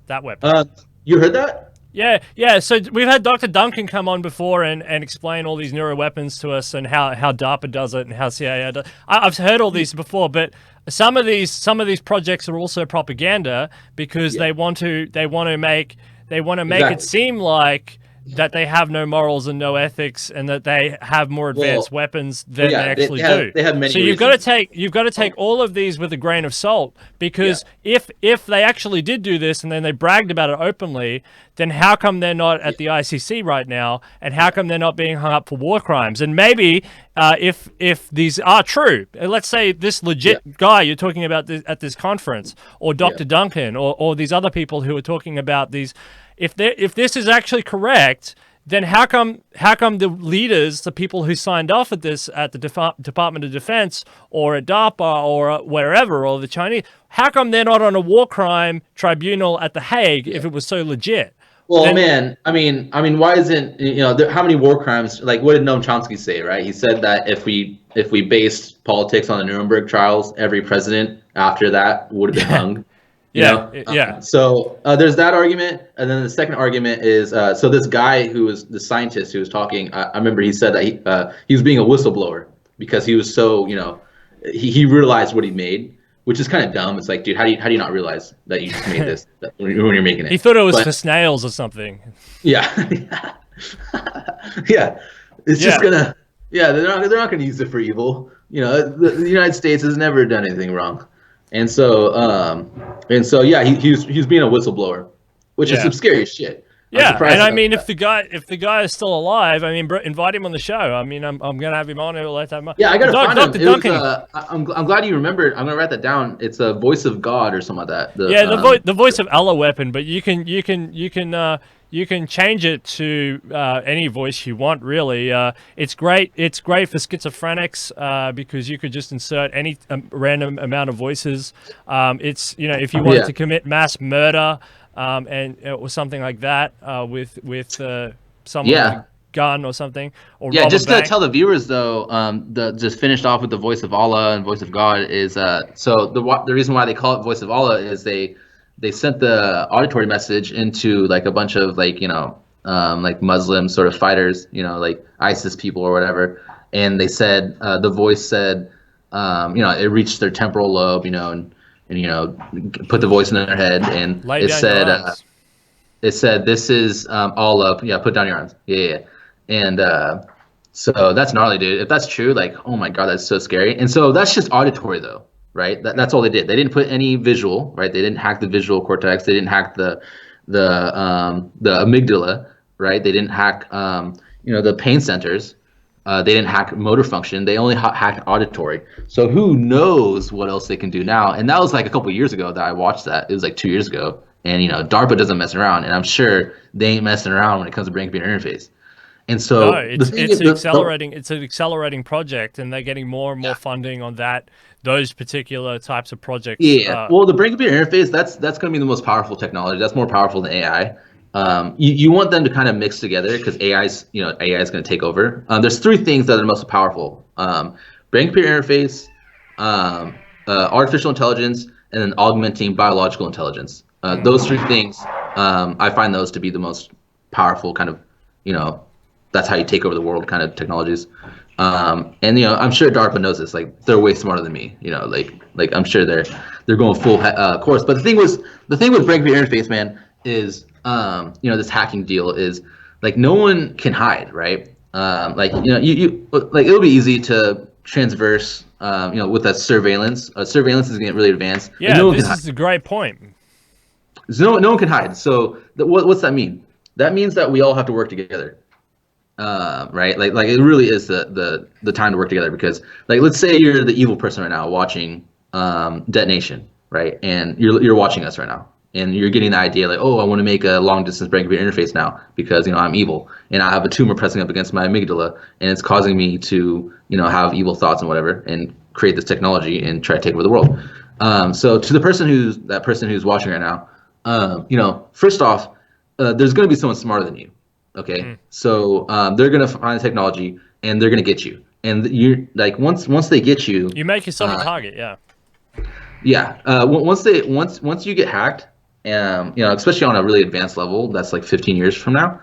that weapon. You heard that? Yeah. So we've had Dr. Duncan come on before and explain all these neuro weapons to us, and how DARPA does it and how CIA does. I've heard all these before, but some of these projects are also propaganda, because they want to make it seem like that they have no morals and no ethics, and that they have more advanced weapons than they actually do. They have many. So you've got to take all of these with a grain of salt, because if they actually did do this and then they bragged about it openly, then how come they're not at the ICC right now, and how come they're not being hung up for war crimes? And maybe if these are true, let's say this legit guy you're talking about at this conference, or Dr. Duncan, or these other people who are talking about these. If this is actually correct, then how come the leaders, the people who signed off at this at the Department of Defense or at DARPA or wherever, or the Chinese, how come they're not on a war crime tribunal at The Hague if it was so legit? Well, Then, man, I mean, why isn't how many war crimes? Like, what did Noam Chomsky say? Right? He said that if we based politics on the Nuremberg trials, every president after that would have been hung. So there's that argument, and then the second argument is so this guy who was the scientist who was talking. I remember he said that he was being a whistleblower because he was so he realized what he made, which is kind of dumb. It's like, dude, how do you not realize that you just made this when you're making it? He thought it was for snails or something. Yeah, yeah. It's just gonna. Yeah, they're not gonna use it for evil. The United States has never done anything wrong, and so yeah, he was being a whistleblower, which is some scary shit. Yeah, and I mean, if the guy is still alive, I mean, invite him on the show. I mean, I'm gonna have him on. Yeah, I gotta find him. I'm glad you remembered. I'm gonna write that down. It's a voice of God or something like that. The voice of Allah weapon, but you can change it to any voice you want. Really, it's great. It's great for schizophrenics because you could just insert any random amount of voices. It's if you wanted to commit mass murder. Or something like that with someone with a gun or something. Or just to tell the viewers though, just finished off with the voice of Allah and voice of God is so the reason why they call it voice of Allah is they sent the auditory message into like a bunch of like like Muslim sort of fighters, like ISIS people or whatever, and they said the voice said it reached their temporal lobe, and put the voice in their head, and it said this is Allah. Yeah, put down your arms. Yeah. And so that's gnarly, dude. If that's true, like, oh my God, that's so scary. And so that's just auditory though, right? That's all they did. They didn't put any visual, right? They didn't hack the visual cortex. They didn't hack the amygdala, right? They didn't hack the pain centers. They didn't hack motor function. They only hacked auditory. So who knows what else they can do now? And that was like a couple of years ago that I watched that. It was like 2 years ago. And DARPA doesn't mess around, and I'm sure they ain't messing around when it comes to brain-computer interface. And so it's an accelerating project, and they're getting more and more funding on those particular types of projects. Yeah. Well, the brain-computer interface that's going to be the most powerful technology. That's more powerful than AI. You want them to kind of mix together because AI is going to take over. There's three things that are the most powerful: brain-computer interface, artificial intelligence, and then augmenting biological intelligence. Those three things, I find those to be the most powerful kind of, that's how you take over the world kind of technologies. And I'm sure DARPA knows this. Like, they're way smarter than me. Like I'm sure they're going full course. But the thing with brain-computer interface, man, is this hacking deal is like no one can hide, right? You like it'll be easy to transverse, with that surveillance. Surveillance is getting really advanced. Yeah, this is a great point. So no one can hide. So what's that mean? That means that we all have to work together, right? Like it really is the time to work together because like let's say you're the evil person right now watching Detonation, right? And you're watching us right now. And you're getting the idea like, oh, I want to make a long-distance brain-computer interface now because, I'm evil. And I have a tumor pressing up against my amygdala, and it's causing me to, have evil thoughts and whatever, and create this technology and try to take over the world. So to the person who's watching right now, first off, there's going to be someone smarter than you, okay? So they're going to find the technology, and they're going to get you. And you're like, once they get you... You make yourself a target, yeah. Yeah. Once you get hacked, especially on a really advanced level, that's like 15 years from now.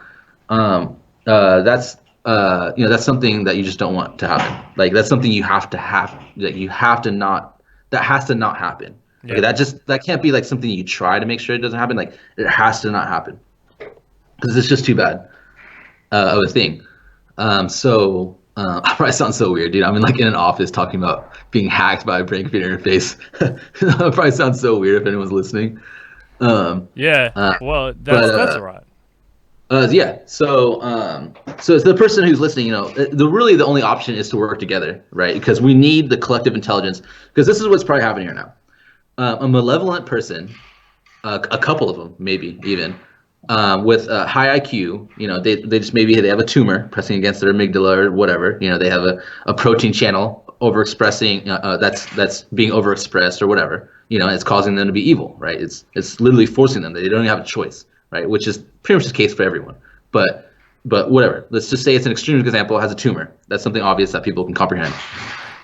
That's something that you just don't want to happen. Like that's something you have to have. That has to not happen. Yeah. Okay, that can't be like something you try to make sure it doesn't happen. Like it has to not happen because it's just too bad of a thing. I probably sound so weird, dude. I'm in an office talking about being hacked by a brain-computer interface. That probably sounds so weird if anyone's listening. Well, that's all right. Yeah. So it's the person who's listening. The only option is to work together, right? Because we need the collective intelligence. Because this is what's probably happening right now. A malevolent person, a couple of them, maybe even, with a high IQ, they just maybe they have a tumor pressing against their amygdala or whatever. They have a protein channel overexpressing that's being overexpressed or whatever. It's causing them to be evil, right? It's literally forcing them. They don't even have a choice, right? Which is pretty much the case for everyone. But whatever. Let's just say it's an extreme example. It has a tumor. That's something obvious that people can comprehend.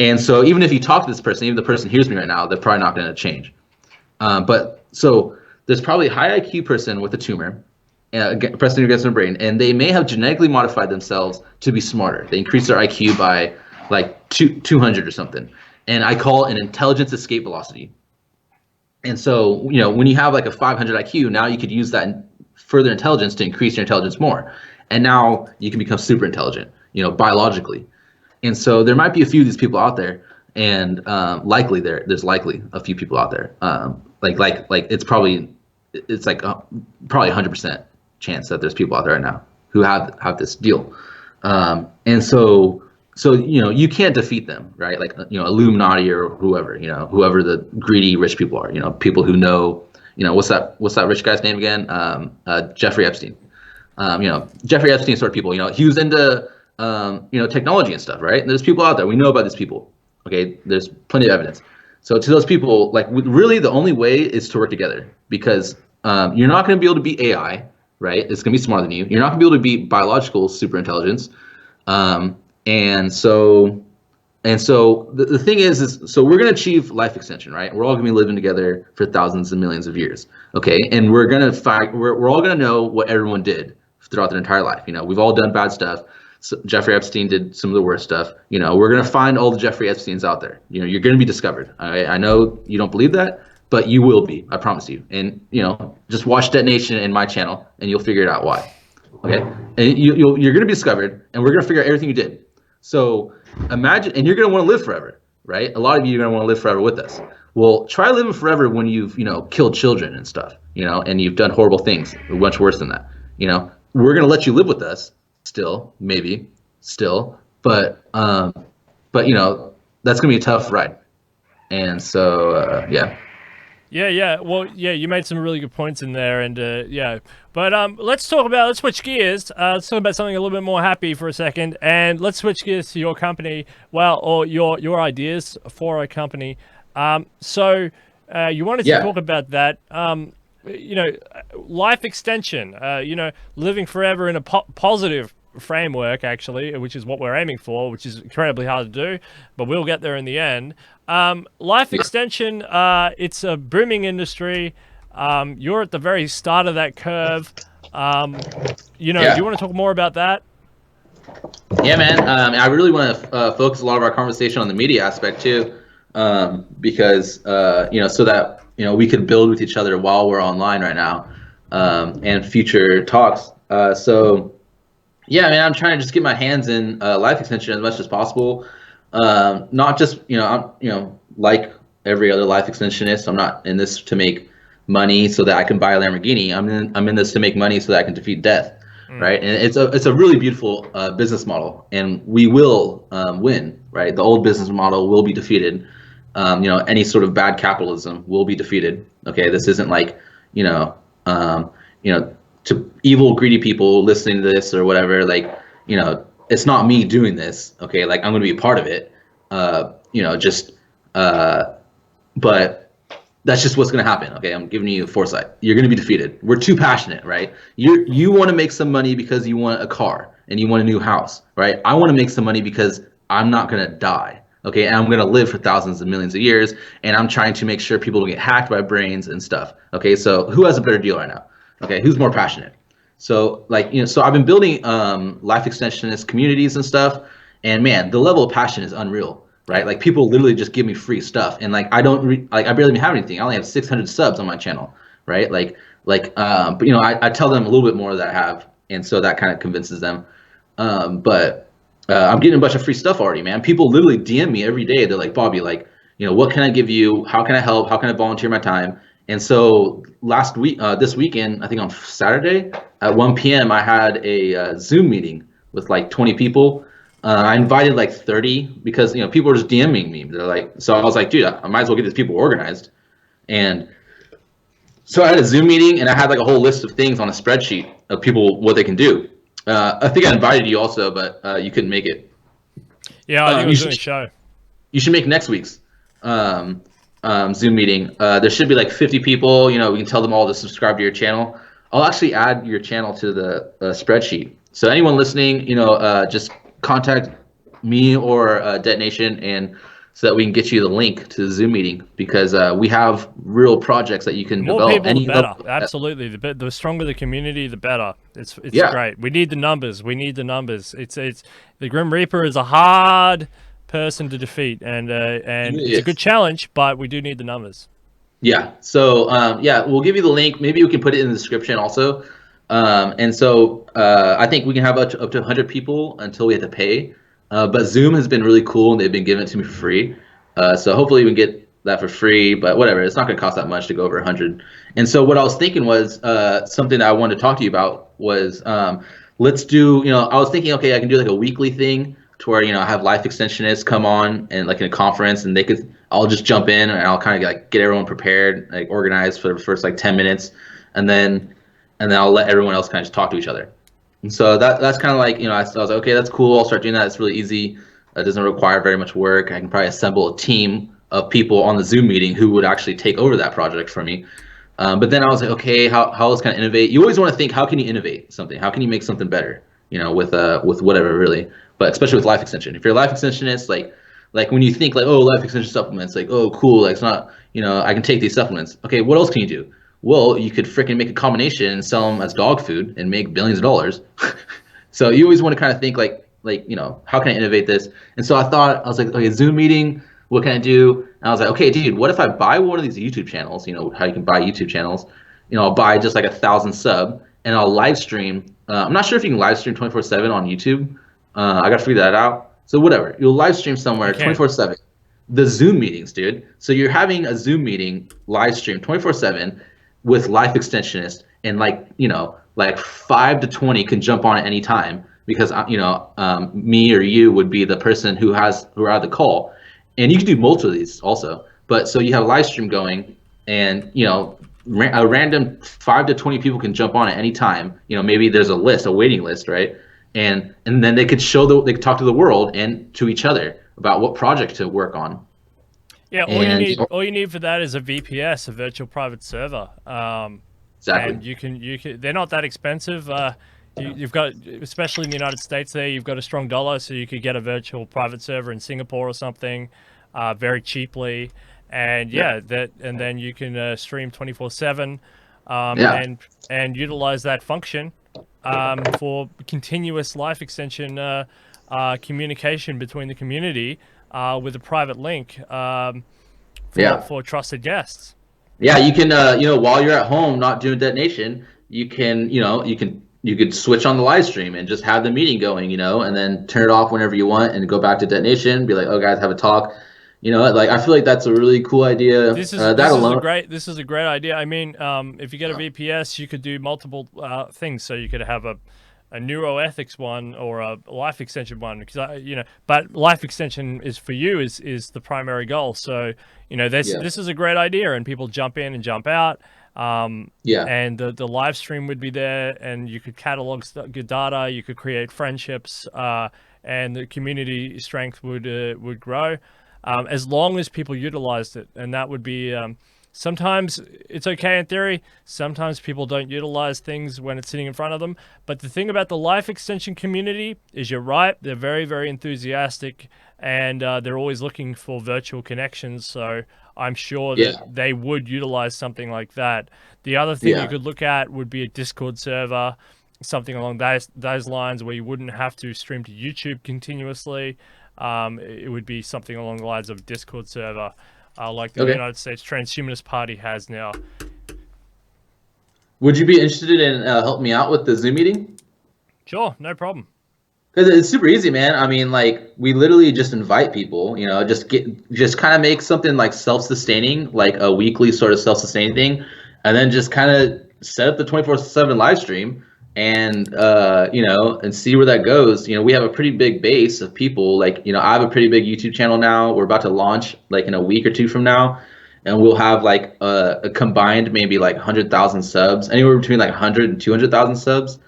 And so even if you talk to this person, even the person hears me right now, they're probably not going to change. But so there's probably a high IQ person with a tumor pressing against their brain, and they may have genetically modified themselves to be smarter. They increase their IQ by like 200 or something, and I call it an intelligence escape velocity. And so when you have like a 500 IQ, now you could use that further intelligence to increase your intelligence more, and now you can become super intelligent, biologically. And so there might be a few of these people out there, and likely there's likely a few people out there. Like it's probably 100% chance that there's people out there right now who have this deal. And so you can't defeat them, right? Like Illuminati or whoever, whoever the greedy rich people are, people who know, what's that rich guy's name again? Jeffrey Epstein. Jeffrey Epstein sort of people, he was into technology and stuff, right? And there's people out there. We know about these people. Okay, there's plenty of evidence. So to those people, like really the only way is to work together, because you're not going to be able to beat AI, right? It's going to be smarter than you. You're not going to be able to beat biological super intelligence. And so the thing is so we're going to achieve life extension, right? We're all going to be living together for thousands and millions of years, okay? And we're going to we're all going to know what everyone did throughout their entire life. We've all done bad stuff. So Jeffrey Epstein did some of the worst stuff. We're going to find all the Jeffrey Epsteins out there. You're going to be discovered. I know you don't believe that, but you will be. I promise you. And just watch Detonation in my channel, and you'll figure it out why. Okay, and you're going to be discovered, and we're going to figure out everything you did. So imagine, and you're going to want to live forever, right? A lot of you are going to want to live forever with us. Well, try living forever when you've killed children and stuff, and you've done horrible things, much worse than that. We're going to let you live with us. Still, maybe, but that's gonna be a tough ride, and so yeah. Yeah. Well, yeah, you made some really good points in there, and yeah. But let's switch gears. Let's talk about something a little bit more happy for a second, and let's switch gears to your company. Well, or your ideas for a company. So you wanted to talk about that. Life extension, living forever in a positive framework, actually, which is what we're aiming for, which is incredibly hard to do, but we'll get there in the end. Life extension, it's a booming industry. You're at the very start of that curve. Do you want to talk more about that? Yeah, man. I really want to focus a lot of our conversation on the media aspect too, because so that we could build with each other while we're online right now, and future talks. So yeah, man, I'm trying to just get my hands in life extension as much as possible. Not just like every other life extensionist. I'm not in this to make money so that I can buy a Lamborghini. I'm in this to make money so that I can defeat death, right? And it's a really beautiful business model, and we will win, right? The old business model will be defeated. Any sort of bad capitalism will be defeated. Okay, this isn't like to evil, greedy people listening to this or whatever. Like it's not me doing this. Okay, like I'm going to be a part of it. But that's just what's going to happen. Okay, I'm giving you foresight. You're going to be defeated. We're too passionate, right? You want to make some money because you want a car and you want a new house, right? I want to make some money because I'm not going to die. Okay, and I'm going to live for thousands and millions of years, and I'm trying to make sure people don't get hacked by brains and stuff. Okay, so who has a better deal right now? Okay, who's more passionate? So so I've been building life extensionist communities and stuff, and man, the level of passion is unreal, right? Like people literally just give me free stuff, and like I barely even have anything. I only have 600 subs on my channel, right? But I tell them a little bit more that I have, and so that kind of convinces them. But I'm getting a bunch of free stuff already, man. People literally DM me every day. They're like, Bobby, what can I give you? How can I help? How can I volunteer my time? And so this weekend, I think on Saturday at 1 p.m., I had a Zoom meeting with like 20 people. I invited like 30 because people are just DMing me. They're like, so I was like, dude, I might as well get these people organized. And So I had a Zoom meeting, and I had like a whole list of things on a spreadsheet of people what they can do. I think I invited you also, but you couldn't make it. Yeah, I think I You was doing a should show. you should make next week's um, Zoom meeting. There should be like 50 people. You know, we can tell them all to subscribe to your channel. I'll actually add your channel to the spreadsheet. So anyone listening, you know, just contact me or Detonation, and so that we can get you the link to the Zoom meeting, because we have real projects that you The can more develop people, the any better. level. Absolutely, the stronger the community, the better. It's Yeah, great. We need the numbers. We need the numbers. It's the Grim Reaper is a hard person to defeat, and it really it's a good is. challenge, but we do need the numbers. Yeah. So yeah, we'll give you the link. Maybe we can put it in the description also. And so I think we can have up to 100 people until we have to pay. But Zoom has been really cool, and they've been giving it to me for free. So hopefully we can get that for free. But whatever, it's not going to cost that much to go over 100. And so what I was thinking was something that I wanted to talk to you about was let's do. You know, I was thinking, okay, I can do like a weekly thing to where, you know, I have life extensionists come on and like in a conference, and they could. I'll just jump in, and I'll kind of like get everyone prepared, like organized for the first like 10 minutes, and then I'll let everyone else kind of just talk to each other. And so that's kind of like, you know, I was like, okay, that's cool. I'll start doing that. It's really easy. It doesn't require very much work. I can probably assemble a team of people on the Zoom meeting who would actually take over that project for me. But then I was like, okay, how else can I innovate? You always want to think, how can you innovate something? How can you make something better? You know, with whatever really, but especially with life extension. If you're a life extensionist, like when you think like, oh, life extension supplements, like, oh, cool, like it's not, you know, I can take these supplements. Okay, what else can you do? Well, you could freaking make a combination and sell them as dog food and make billions of dollars. So you always want to kind of think like, you know, how can I innovate this? And so I was like, okay, Zoom meeting, what can I do? And I was like, okay, dude, what if I buy one of these YouTube channels? You know how you can buy YouTube channels. You know, I'll buy just like 1,000 sub, and I'll live stream. I'm not sure if you can live stream 24/7 on YouTube. I got to figure that out. So whatever, you'll live stream somewhere You can. 24/7. The Zoom meetings, dude. So you're having a Zoom meeting live stream 24/7 with life extensionists, and like, you know, like 5 to 20 can jump on at any time, because you know, me or you would be the person who are at the call, and you can do multiple of these also. But so you have a live stream going, and you know, a random 5 to 20 people can jump on at any time. You know, maybe there's a waiting list, right? And then they could they could talk to the world and to each other about what project to work on. Yeah, And all you need for that is a VPS, a virtual private server. exactly. And you can. They're not that expensive. You've got, especially in the United States, there you've got a strong dollar, so you could get a virtual private server in Singapore or something, very cheaply. And yeah, and then you can stream 24/7, Yeah. and utilize that function for continuous life extension communication between the community with a private link Yeah. for trusted guests. Yeah, you can, you know, while you're at home not doing detonation, you can, you know, you could switch on the live stream and just have the meeting going, you know, and then turn it off whenever you want and go back to detonation, be like, oh guys, have a talk. You know, like I feel like that's a really cool idea. That alone. This is a great idea. I mean, if you get a VPS, you could do multiple things. So you could have a neuroethics one or a life extension one, because you know, but life extension is for you is the primary goal. So you know, this is a great idea, and people jump in and jump out. Yeah. And the live stream would be there, and you could catalog good data. You could create friendships, and the community strength would grow. As long as people utilized it, and that would be sometimes it's okay in theory, sometimes people don't utilize things when it's sitting in front of them. But the thing about the life extension community is, you're right, they're very, very enthusiastic, and they're always looking for virtual connections, so I'm sure that they would utilize something like that. The other thing you could look at would be a Discord server, something along those lines, where you wouldn't have to stream to YouTube continuously. It would be something along the lines of a Discord server, like the United States Transhumanist Party has now. Would you be interested in helping me out with the Zoom meeting? Sure, no problem. Because it's super easy, man. I mean, like, we literally just invite people, you know, just kind of make something like self-sustaining, like a weekly sort of self-sustaining thing, and then just kind of set up the 24/7 live stream, and you know, and see where that goes. You know, we have a pretty big base of people. Like, you know, I have a pretty big YouTube channel now. We're about to launch like in a week or two from now, and we'll have like a combined maybe like 100,000 subs, anywhere between like 100 and 200,000 subs,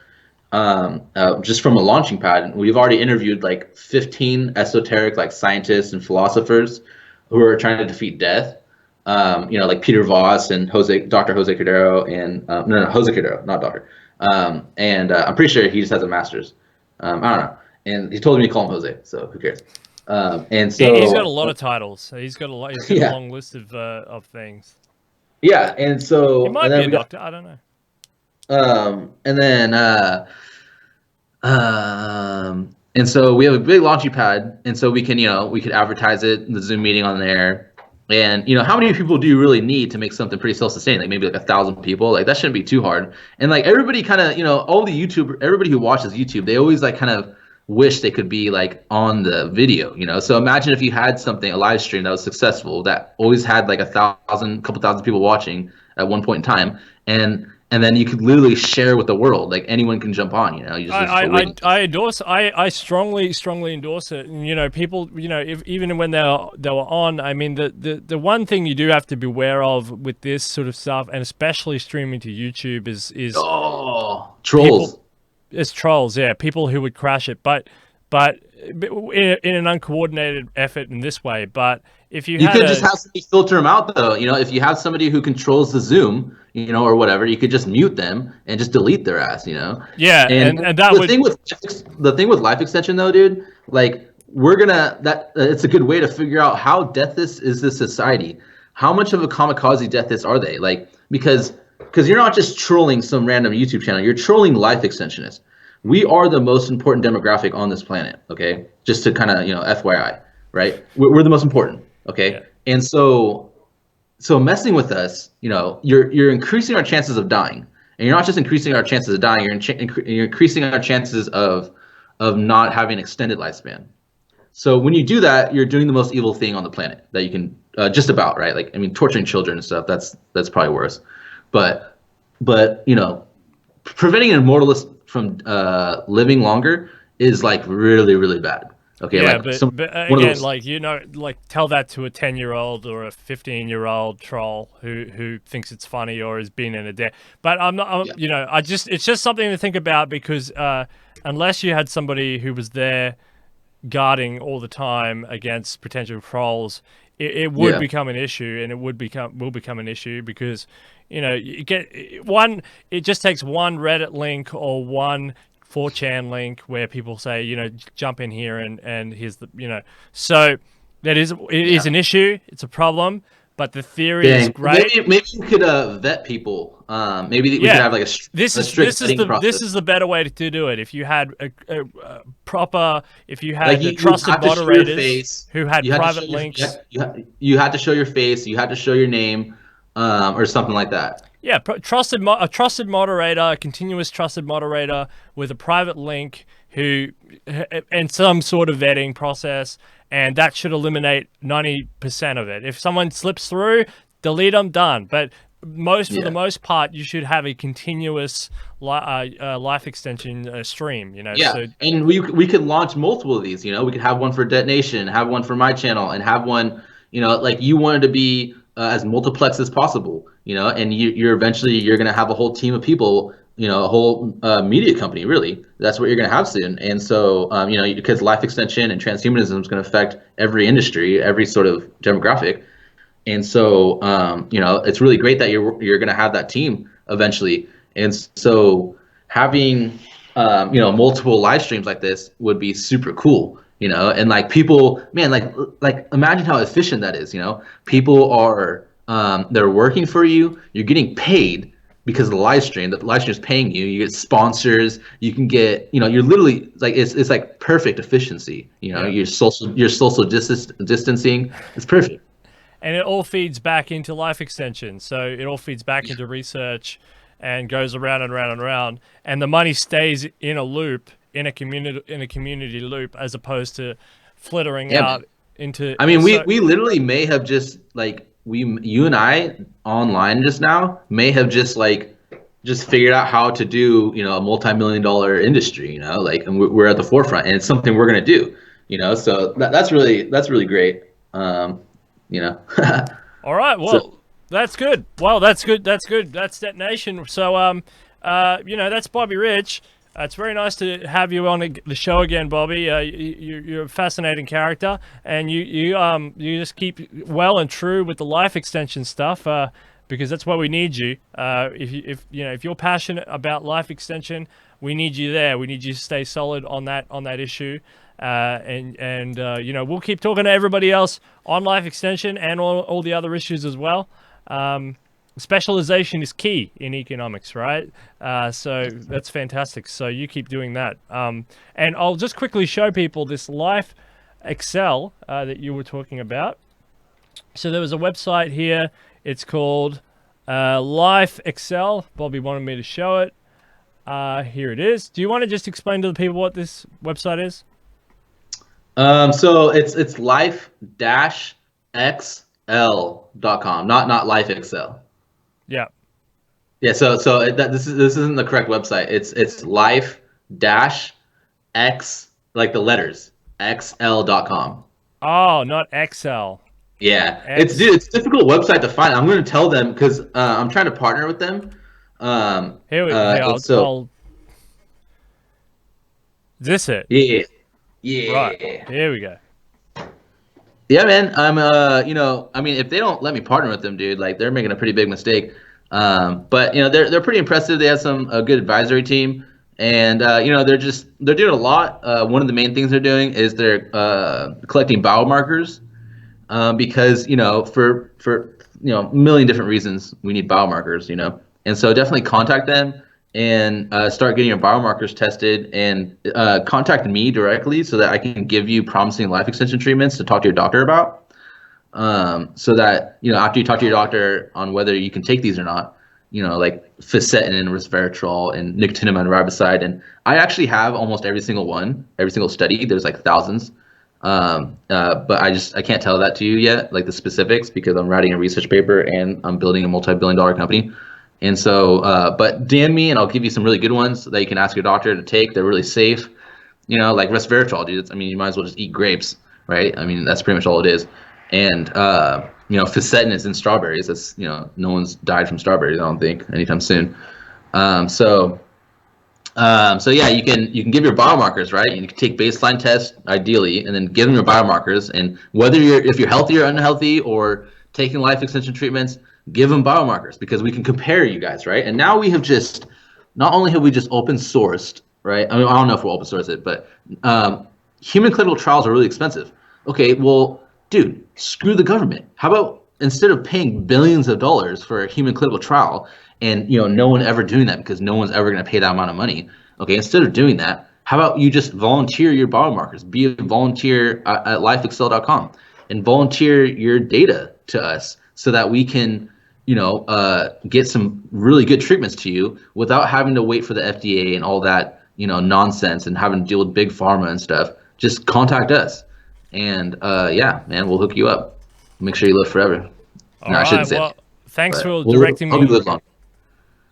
just from a launching pad. And we've already interviewed like 15 esoteric like scientists and philosophers who are trying to defeat death. Like Peter Voss and Dr. Jose Cordero, and no, Jose Cordero, not Doctor. I'm pretty sure he just has a master's. I don't know. And he told me to call him Jose, so who cares? And so He's got a lot of titles. He's got a lot. He's got a long list of things. Yeah, and so He might be a doctor. I don't know. And so we have a big launching pad, and so we could advertise it, the Zoom meeting on there. And how many people do you really need to make something pretty self-sustaining? Like maybe like 1,000 people. Like that shouldn't be too hard. And like everybody kind of, everybody who watches YouTube, they always like kind of wish they could be like on the video. So imagine if you had something, a live stream that was successful, that always had like couple thousand people watching at one point in time, and then you could literally share with the world. Like anyone can jump on. I endorse. I strongly endorse it. And people. Even when they were on. I mean, the one thing you do have to beware of with this sort of stuff, and especially streaming to YouTube, is trolls. It's trolls. Yeah, people who would crash it, but in an uncoordinated effort in this way. But if you could just have somebody filter them out, though. If you have somebody who controls the Zoom, or whatever, you could just mute them and just delete their ass. Yeah, and that the thing with life extension, though, dude. Like it's a good way to figure out how deathless is this society. How much of a kamikaze deathless are they? Like because you're not just trolling some random YouTube channel. You're trolling life extensionists. We are the most important demographic on this planet. Okay, just to kind of FYI, right? We're the most important. Okay, yeah. And so messing with us, you're increasing our chances of dying, and you're not just increasing our chances of dying. You're increasing our chances of not having extended lifespan. So when you do that, you're doing the most evil thing on the planet that you can just about, right? Like, I mean, torturing children and stuff. That's probably worse. But preventing an immortalist from living longer is like really, really bad. Okay, yeah, but again, like tell that to a 10-year-old or a 15-year-old troll who thinks it's funny or has been in a debt. But I'm not, it's just something to think about, because unless you had somebody who was there guarding all the time against potential trolls, it would become an issue, and it will become an issue because it just takes one Reddit link or one 4chan link where people say, jump in here and here's the, so it is an issue. It's a problem, but the theory is great. Maybe you could vet people. Maybe we could have like a strict vetting process. This is the better way to do it. If you had a proper, if you had the trusted moderators who had private links. You had to show your face. You had to show your name, or something like that. Yeah, a trusted moderator, a continuous trusted moderator with a private link and some sort of vetting process, and that should eliminate 90% of it. If someone slips through, delete them, done. But for the most part, you should have a continuous life extension stream. Yeah, so, and we could launch multiple of these. We could have one for Detonation, have one for my channel, and have one. Like you wanted to be as multiplex as possible. And you're eventually going to have a whole team of people, a whole media company, really. That's what you're going to have soon. And so, because life extension and transhumanism is going to affect every industry, every sort of demographic. And so, it's really great that you're going to have that team eventually. And so having, multiple live streams like this would be super cool. And like people, man, like imagine how efficient that is. People are, they're working for you. You're getting paid because of the live stream. The live stream is paying you. You get sponsors. You can get, you're literally like it's like perfect efficiency. Your social distancing. It's perfect. And it all feeds back into life extension. So it all feeds back into research and goes around and around and around. And the money stays in a loop, in a community loop, as opposed to flittering out into. I mean, we literally may have just like. You and I online just now may have just figured out how to do a multi-million-dollar industry, and we're at the forefront, and it's something we're gonna do, so that's really great. All right. So Well, that's good. Well, that's good. That's good. That's detonation. So, that's Bobby Rich. It's very nice to have you on the show again, Bobby. You're a fascinating character, and you just keep well and true with the life extension stuff, because that's why we need you. If you're passionate about life extension, we need you there. We need you to stay solid on that issue. We'll keep talking to everybody else on life extension and all the other issues as well. Specialization is key in economics, right? So that's fantastic. So you keep doing that. And I'll just quickly show people this Life Excel that you were talking about. So there was a website here. It's called Life Excel. Bobby wanted me to show it. Here it is. Do you want to just explain to the people what this website is? So it's life-xl.com, not Life Excel. Yeah. Yeah. This isn't the correct website. It's life-x, like the letters, xl.com. Oh, not Excel. Yeah. It's a difficult website to find. I'm going to tell them because I'm trying to partner with them. I'll this it. Yeah. Yeah. Right. Here we go. Yeah, man. If they don't let me partner with them, dude, like they're making a pretty big mistake. But they're pretty impressive. They have a good advisory team, and they're doing a lot. One of the main things they're doing is they're collecting biomarkers, because for a million different reasons we need biomarkers, and so definitely contact them and start getting your biomarkers tested, and contact me directly so that I can give you promising life extension treatments to talk to your doctor about. So that, after you talk to your doctor on whether you can take these or not, like fisetin and resveratrol and nicotinamide riboside. And I actually have almost every single study. There's like thousands. But I can't tell that to you yet, like the specifics, because I'm writing a research paper and I'm building a multi-billion-dollar company. And so, but DM me and I'll give you some really good ones that you can ask your doctor to take. They're really safe. Like resveratrol, dude. You might as well just eat grapes, right? That's pretty much all it is. And fisetin is in strawberries. That's no one's died from strawberries, I don't think, anytime soon. So yeah, you can give your biomarkers, right? You can take baseline tests ideally, and then give them your biomarkers. And if you're healthy or unhealthy or taking life extension treatments, give them biomarkers, because we can compare you guys, right? And now we have not only have we just open sourced, right? I don't know if we'll open source it, but human clinical trials are really expensive. Okay, well, dude, screw the government. How about instead of paying billions of dollars for a human clinical trial, and no one ever doing that because no one's ever going to pay that amount of money. Okay, instead of doing that, how about you just volunteer your biomarkers? Be a volunteer at lifeexcel.com and volunteer your data to us so that we can get some really good treatments to you without having to wait for the FDA and all that nonsense and having to deal with big pharma and stuff. Just contact us, and yeah, man, we'll hook you up. Make sure you live forever. I shouldn't say that. Thanks for directing me. Hope you live long.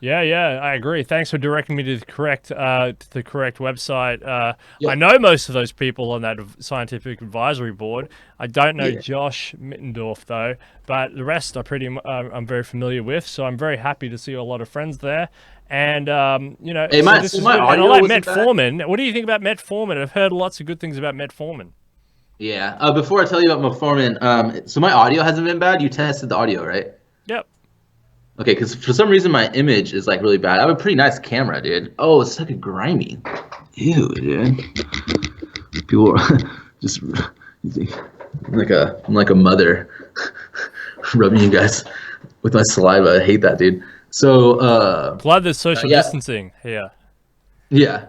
Yeah, I agree. Thanks for directing me to the correct website. Yeah. I know most of those people on that scientific advisory board. I don't know Josh Mittendorf though, but the rest I'm very familiar with. So I'm very happy to see a lot of friends there. And I like metformin. What do you think about metformin? I've heard lots of good things about metformin. Yeah. Before I tell you about metformin, so my audio hasn't been bad. You tested the audio, right? Yep. Okay, because for some reason my image is like really bad. I have a pretty nice camera, dude. Oh, it's like a grimy. Ew, dude. People are just I'm like a mother rubbing you guys with my saliva. I hate that, dude. So glad there's social distancing here. Yeah.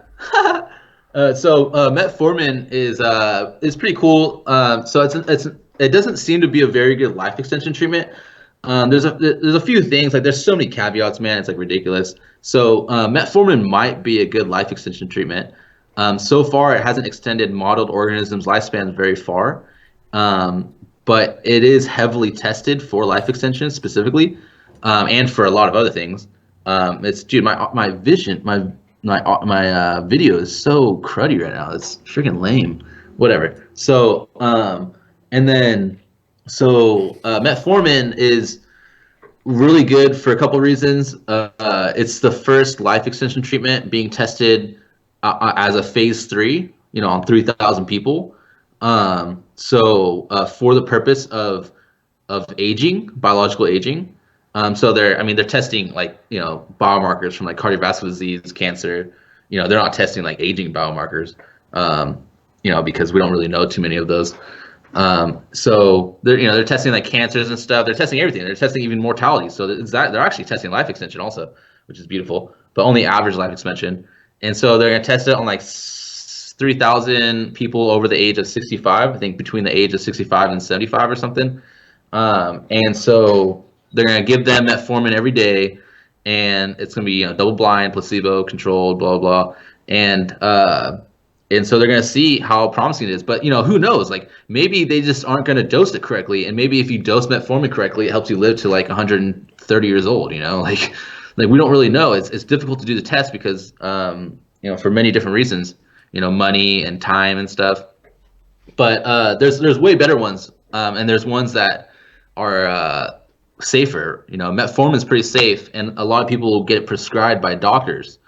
So metformin is pretty cool. So it doesn't seem to be a very good life extension treatment. There's a few things, like there's so many caveats, man. It's like ridiculous. So metformin might be a good life extension treatment. So far, it hasn't extended modeled organisms' lifespans very far, but it is heavily tested for life extension specifically, and for a lot of other things. Dude, my video is so cruddy right now. It's freaking lame. Whatever. So and then So metformin is really good for a couple of reasons. It's the first life extension treatment being tested as a phase 3, on 3,000 people. For the purpose of aging, biological aging. So they're testing like, biomarkers from like cardiovascular disease, cancer. They're not testing like aging biomarkers, because we don't really know too many of those. So they're testing like cancers and stuff. They're testing everything. They're testing even mortality. So they're actually testing life extension also, which is beautiful, but only average life extension. And so they're going to test it on like 3,000 people over the age of 65. I think between the age of 65 and 75 or something. And so they're going to give them metformin every day, and it's going to be double blind, placebo controlled, blah blah. And so they're going to see how promising it is. But who knows? Like maybe they just aren't going to dose it correctly, and maybe if you dose metformin correctly, it helps you live to like 130 years old. Like we don't really know. It's difficult to do the test because for many different reasons. Money and time and stuff. But there's way better ones, and there's ones that are safer. Metformin is pretty safe, and a lot of people will get it prescribed by doctors.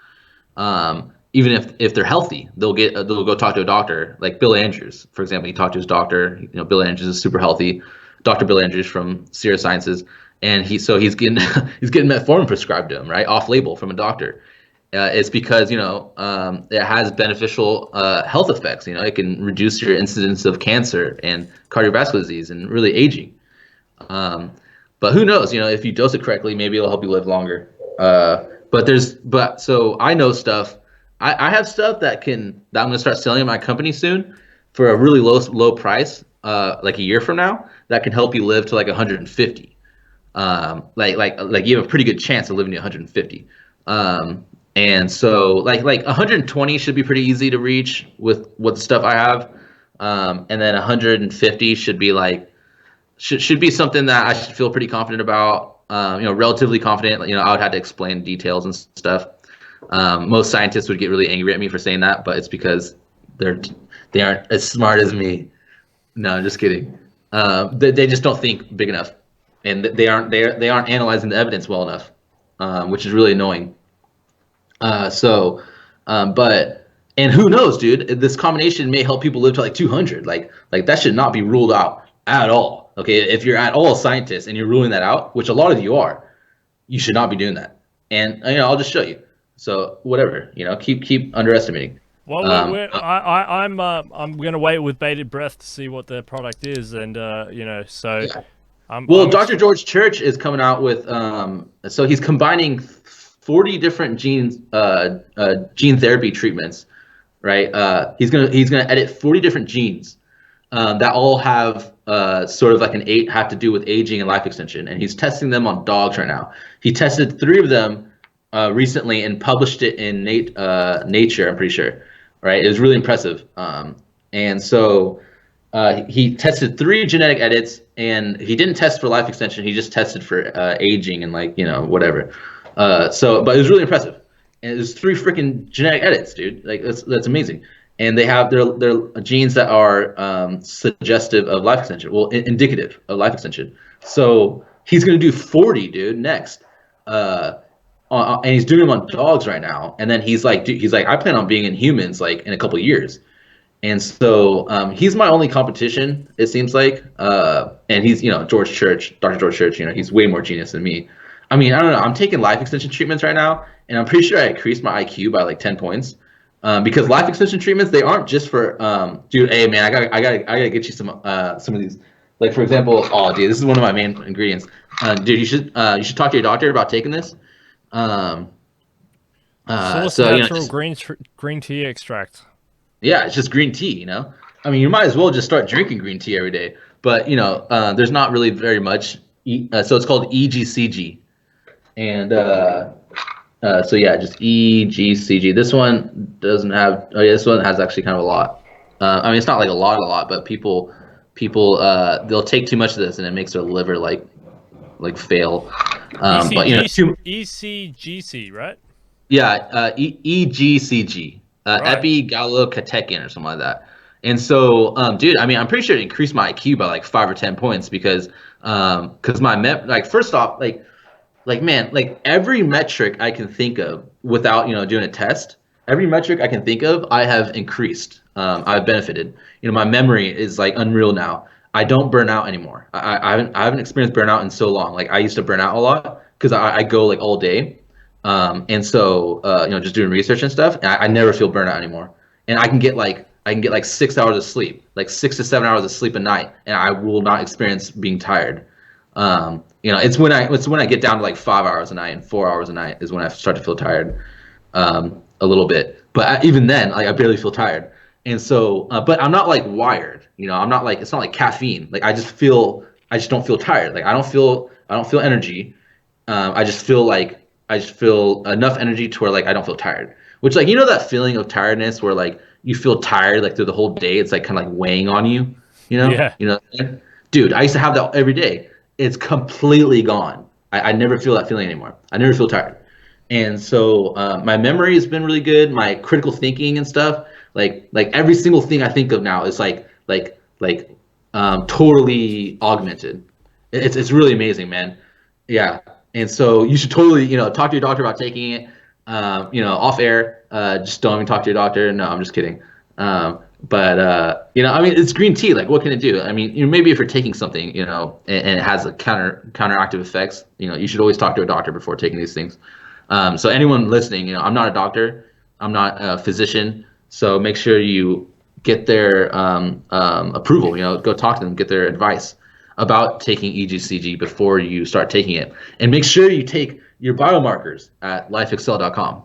Even if they're healthy, they'll go talk to a doctor. Like Bill Andrews, for example, he talked to his doctor. Bill Andrews is super healthy. Dr. Bill Andrews from Sierra Sciences, and he's getting he's getting metformin prescribed to him, right, off label from a doctor. It's because it has beneficial health effects. It can reduce your incidence of cancer and cardiovascular disease and really aging. But who knows? If you dose it correctly, maybe it'll help you live longer. So I know stuff. I have stuff that I'm going to start selling in my company soon for a really low price, like a year from now, that can help you live to like 150. Like you have a pretty good chance of living to 150. And so like 120 should be pretty easy to reach with what the stuff I have. And then 150 should be should be something that I should feel pretty confident about, relatively confident. I would have to explain details and stuff. Most scientists would get really angry at me for saying that, but it's because they aren't as smart as me. No, I'm just kidding. They just don't think big enough, and they aren't analyzing the evidence well enough, which is really annoying. And who knows, dude? This combination may help people live to like 200. Like that should not be ruled out at all. Okay, if you're at all a scientist and you're ruling that out, which a lot of you are, you should not be doing that. And I'll just show you. So whatever, keep underestimating. Well, I'm going to wait with bated breath to see what their product is, and so. Yeah. Dr. George Church is coming out with so he's combining 40 different gene therapy treatments, right? He's gonna edit 40 different genes that all have sort of like have to do with aging and life extension, and he's testing them on dogs right now. He tested 3 of them recently and published it in Nature, I'm pretty sure, right? It was really impressive. And so he tested 3 genetic edits, and he didn't test for life extension. He just tested for aging and whatever. But it was really impressive. And there's 3 freaking genetic edits, dude. Like that's amazing. And they have their genes that are suggestive of life extension. Well, indicative of life extension. So he's gonna do 40, dude, next. And he's doing them on dogs right now. And then he's like, I plan on being in humans like in a couple of years. And so he's my only competition, it seems like. And he's, George Church, Dr. George Church, he's way more genius than me. I mean, I don't know. I'm taking life extension treatments right now, and I'm pretty sure I increased my IQ by like 10 points. Because life extension treatments, they aren't just for, dude. Hey man, I gotta get you some of these. Like for example, dude, this is one of my main ingredients. Dude, you should talk to your doctor about taking this. Source natural green tea extract. Yeah, it's just green tea. I mean, you might as well just start drinking green tea every day. But there's not really very much. So it's called EGCG. And so yeah, just EGCG. This one doesn't have. Oh yeah, this one has actually kind of a lot. I mean, it's not like a lot, but people they'll take too much of this and it makes their liver like fail. ECGC, right? Yeah, EGCG, right. epigallocatechin or something like that. And so, dude, I mean, I'm pretty sure it increased my IQ by like 5 or 10 points because my like first off, like man, like every metric I can think of without doing a test, every metric I can think of, I have increased. I've benefited. My memory is like unreal now. I don't burn out anymore. I haven't experienced burnout in so long. Like I used to burn out a lot because I go like all day, and so just doing research and stuff. And I never feel burnout anymore. And I can get like 6 hours of sleep, like 6 to 7 hours of sleep a night, and I will not experience being tired. It's when I get down to like 5 hours a night and 4 hours a night is when I start to feel tired, a little bit. But even then, like I barely feel tired. And so, but I'm not like wired. I'm not like it's not like caffeine. Like I just don't feel tired. Like I don't feel energy. I just feel enough energy to where like I don't feel tired. Which like that feeling of tiredness where like you feel tired like through the whole day. It's like kind of like weighing on you. Yeah. Dude, I used to have that every day. It's completely gone. I never feel that feeling anymore. I never feel tired. And so my memory has been really good. My critical thinking and stuff, like every single thing I think of now is totally augmented. It's really amazing, man. Yeah. And so you should totally talk to your doctor about taking it. Off air. Just don't even talk to your doctor. No, I'm just kidding. I mean, it's green tea. Like, what can it do? I mean, maybe if you're taking something, and it has a counteractive effects, you should always talk to a doctor before taking these things. So anyone listening, I'm not a doctor, I'm not a physician, so make sure you get their approval. Go talk to them, get their advice about taking EGCG before you start taking it, and make sure you take your biomarkers at lifeexcel.com.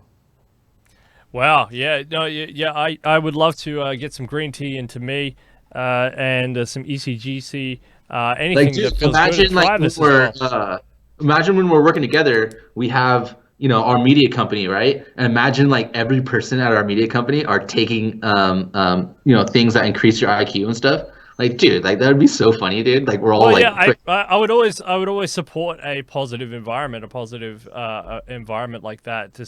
Wow. Yeah. No. Yeah. I would love to get some green tea into me, and some ECGC. Like, Anything that just feels good. imagine like when Thrivous as well. imagine when we're working together, we have our media company, right? And imagine like every person at our media company are taking things that increase your IQ and stuff. Like, dude, like that would be so funny, dude. Like we're all Well, yeah, like, I would always support a positive environment, a positive environment like that to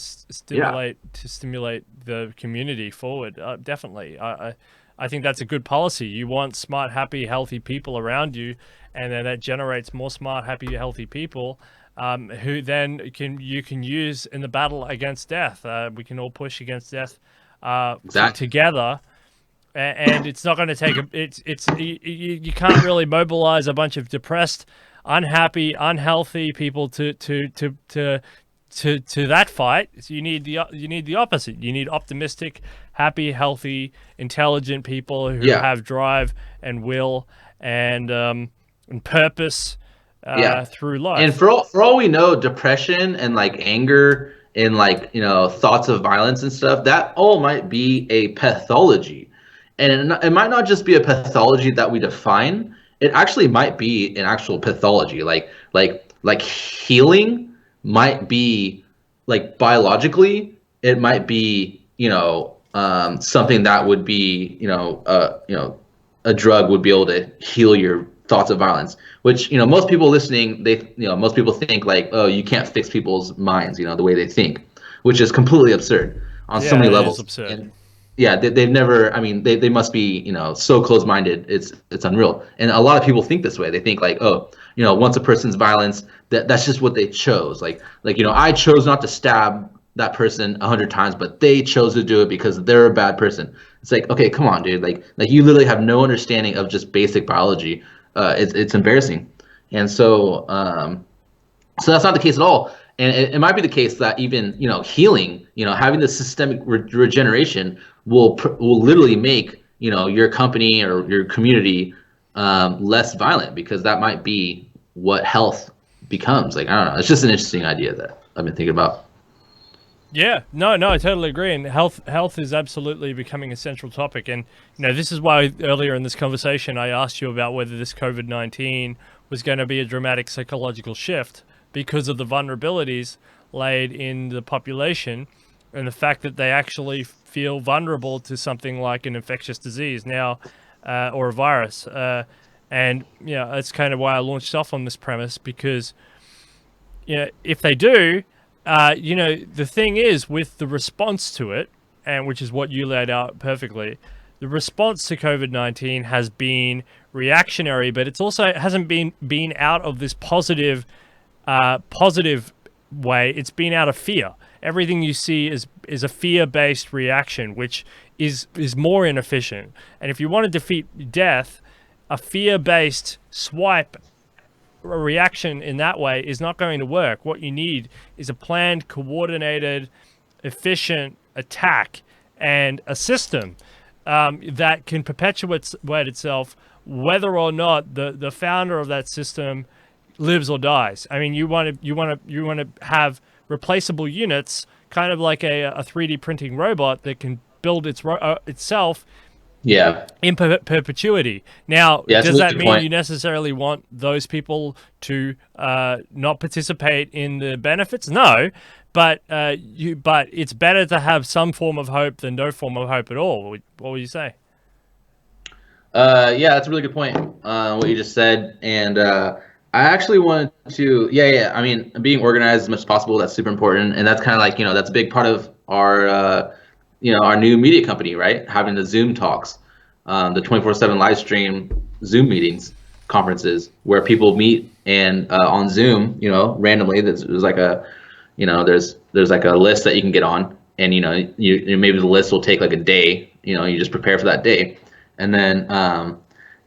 yeah, stimulate the community forward. Definitely, I think that's a good policy. You want smart, happy, healthy people around you, and then that generates more smart, happy, healthy people, who then you can use in the battle against death. We can all push against death exactly. together, and it's not going to take you can't really mobilize a bunch of depressed, unhappy, unhealthy people to that fight. So you need the opposite. You need optimistic, happy, healthy, intelligent people who Yeah, have drive and will and purpose yeah. through And life. for all we know, depression and like anger and like thoughts of violence and stuff, that all might be a pathology, and it might not just be a pathology that we define. It actually might be an actual pathology, like healing might be like biologically, it might be something that would be a drug would be able to heal your thoughts of violence, which most people listening, most people think like, oh, you can't fix people's minds the way they think, which is completely absurd on so Yeah, many it is levels. absurd. And yeah, they've never, I mean, they must be so close-minded, it's unreal. And a lot of people think this way. They think like, oh, once a person's violence, that's just what they chose. Like I chose not to stab that person 100 times, but they chose to do it because they're a bad person. It's like, okay, come on, dude. Like you literally have no understanding of just basic biology. It's embarrassing. And so that's not the case at all. And it might be the case that even healing, having the systemic regeneration will literally make your company or your community less violent, because that might be what health becomes. Like, I don't know. It's just an interesting idea that I've been thinking about. Yeah, no, I totally agree. And health is absolutely becoming a central topic. And this is why earlier in this conversation I asked you about whether this COVID-19 was going to be a dramatic psychological shift because of the vulnerabilities laid in the population and the fact that they actually feel vulnerable to something like an infectious disease now, or a virus. And that's kind of why I launched off on this premise, because if they do, the thing is with the response to it, and which is what you laid out perfectly, the response to COVID-19 has been reactionary, but it's also it hasn't been out of this positive way. It's been out of fear. Everything you see is a fear-based reaction, which is more inefficient. And if you want to defeat death, a fear-based swipe, a reaction in that way is not going to work. What you need is a planned, coordinated, efficient attack and a system that can perpetuate itself, whether or not the founder of that system lives or dies. I mean, you want to have replaceable units, kind of like a 3D printing robot that can build itself. Yeah. In perpetuity. Now, Yeah, does that mean point. you necessarily want those people to not participate in the benefits? No, but it's better to have some form of hope than no form of hope at all. What would you say? Yeah, that's a really good point. What you just said, and I actually wanted to. Yeah. I mean, being organized as much as possible, that's super important, and that's kind of like, that's a big part of our our new media company, right? Having the Zoom talks, the 24/7 live stream Zoom meetings, conferences where people meet and on Zoom, randomly. There's like a, there's like a list that you can get on, and you maybe the list will take like a day. You just prepare for that day, and then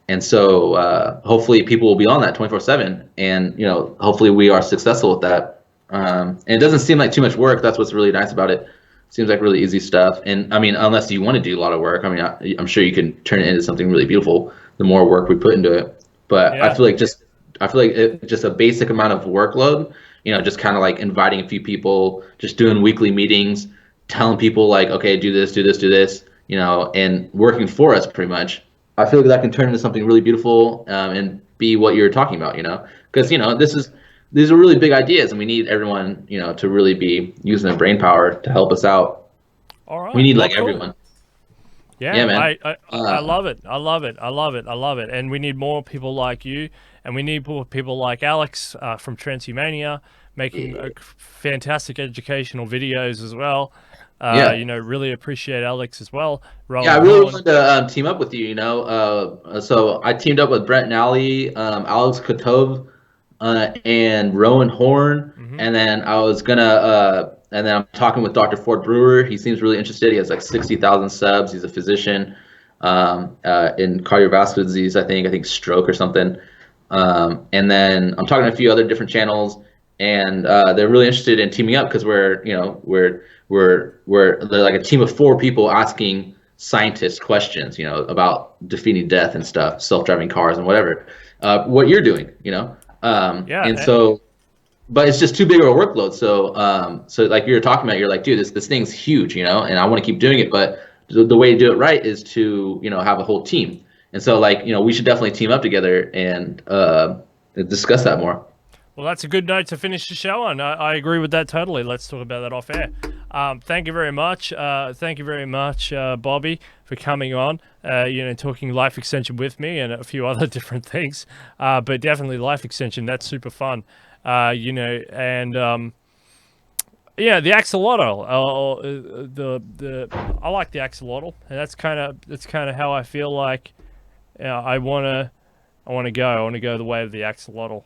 and so hopefully people will be on that 24/7, and hopefully we are successful with that. And it doesn't seem like too much work. That's what's really nice about it. Seems like really easy stuff. And I mean, unless you want to do a lot of work, I mean, I'm sure you can turn it into something really beautiful the more work we put into it. But Yeah. I feel like just a basic amount of workload, just kind of like inviting a few people, just doing weekly meetings, telling people like, okay, do this, do this, do this, and working for us pretty much. I feel like that can turn into something really beautiful, and be what you're talking about, because these are really big ideas, and we need everyone, to really be using their brain power to help us out. All right. We need Well, like cool. everyone. Yeah, Yeah, man. I love it. I love it. I love it. I love it. And we need more people like you, and we need more people like Alex from Transhumania making fantastic educational videos as well. Yeah. Really appreciate Alex as well. Yeah, I really wanted to team up with you. So I teamed up with Brent Nally, Alex Kotov, and Rowan Horn, and then and then I'm talking with Dr. Ford Brewer. He seems really interested. He has like 60,000 subs. He's a physician in cardiovascular disease, I think stroke or something. And then I'm talking to a few other different channels, and they're really interested in teaming up because we're like a team of 4 people asking scientists questions, about defeating death and stuff, self-driving cars and whatever. What you're doing, and so, but it's just too big of a workload. So like you were talking about, you're like, dude, this thing's huge, and I want to keep doing it, but the way to do it right is to, have a whole team. And so like, we should definitely team up together and discuss that more. Well, that's a good note to finish the show on. I agree with that totally. Let's talk about that off air. Thank you very much. Thank you very much, Bobby, for coming on, talking life extension with me and a few other different things. But definitely life extension, that's super fun. The axolotl. I like the axolotl, and that's kind of how I feel like I want to go. I want to go the way of the axolotl.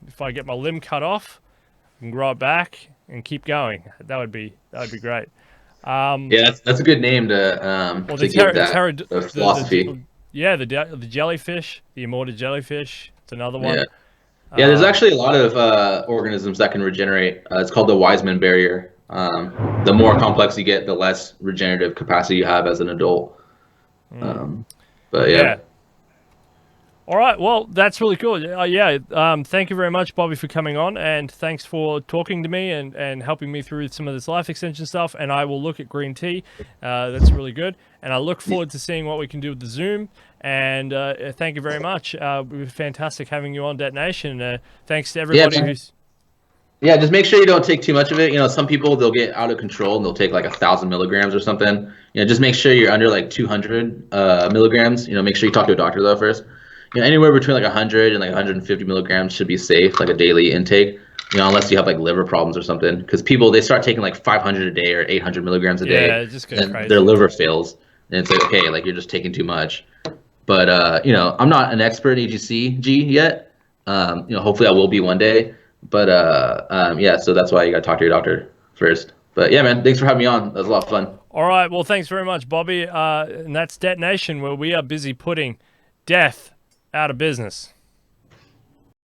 If I get my limb cut off, I can grow it back and keep going. That would be great. Yeah, that's a good name to give that philosophy. The jellyfish, the immortal jellyfish. It's another one. Yeah, there's actually a lot of organisms that can regenerate. It's called the Weismann barrier. The more complex you get, the less regenerative capacity you have as an adult. But yeah. All right, well, that's really cool. Thank you very much, Bobby, for coming on, and thanks for talking to me and helping me through some of this life extension stuff. And I will look at green tea. That's really good. And I look forward to seeing what we can do with the Zoom. And thank you very much. It was fantastic having you on Detonation. Thanks to everybody who's... Yeah, just make sure you don't take too much of it. Some people, they'll get out of control and they'll take like 1,000 milligrams or something. Just make sure you're under like 200 milligrams. Make sure you talk to a doctor though first. Anywhere between like 100 and like 150 milligrams should be safe, like a daily intake. Unless you have like liver problems or something, because people, they start taking like 500 a day or 800 milligrams a day, it just goes crazy. Their liver fails. and it's like, okay, like you're just taking too much. But you know, I'm not an expert in AGC yet. You know, hopefully I will be one day. But yeah, so that's why you got to talk to your doctor first. But yeah, man, thanks for having me on. That was a lot of fun. All right. Well, thanks very much, Bobby. And that's Detonation, where we are busy putting death out of business.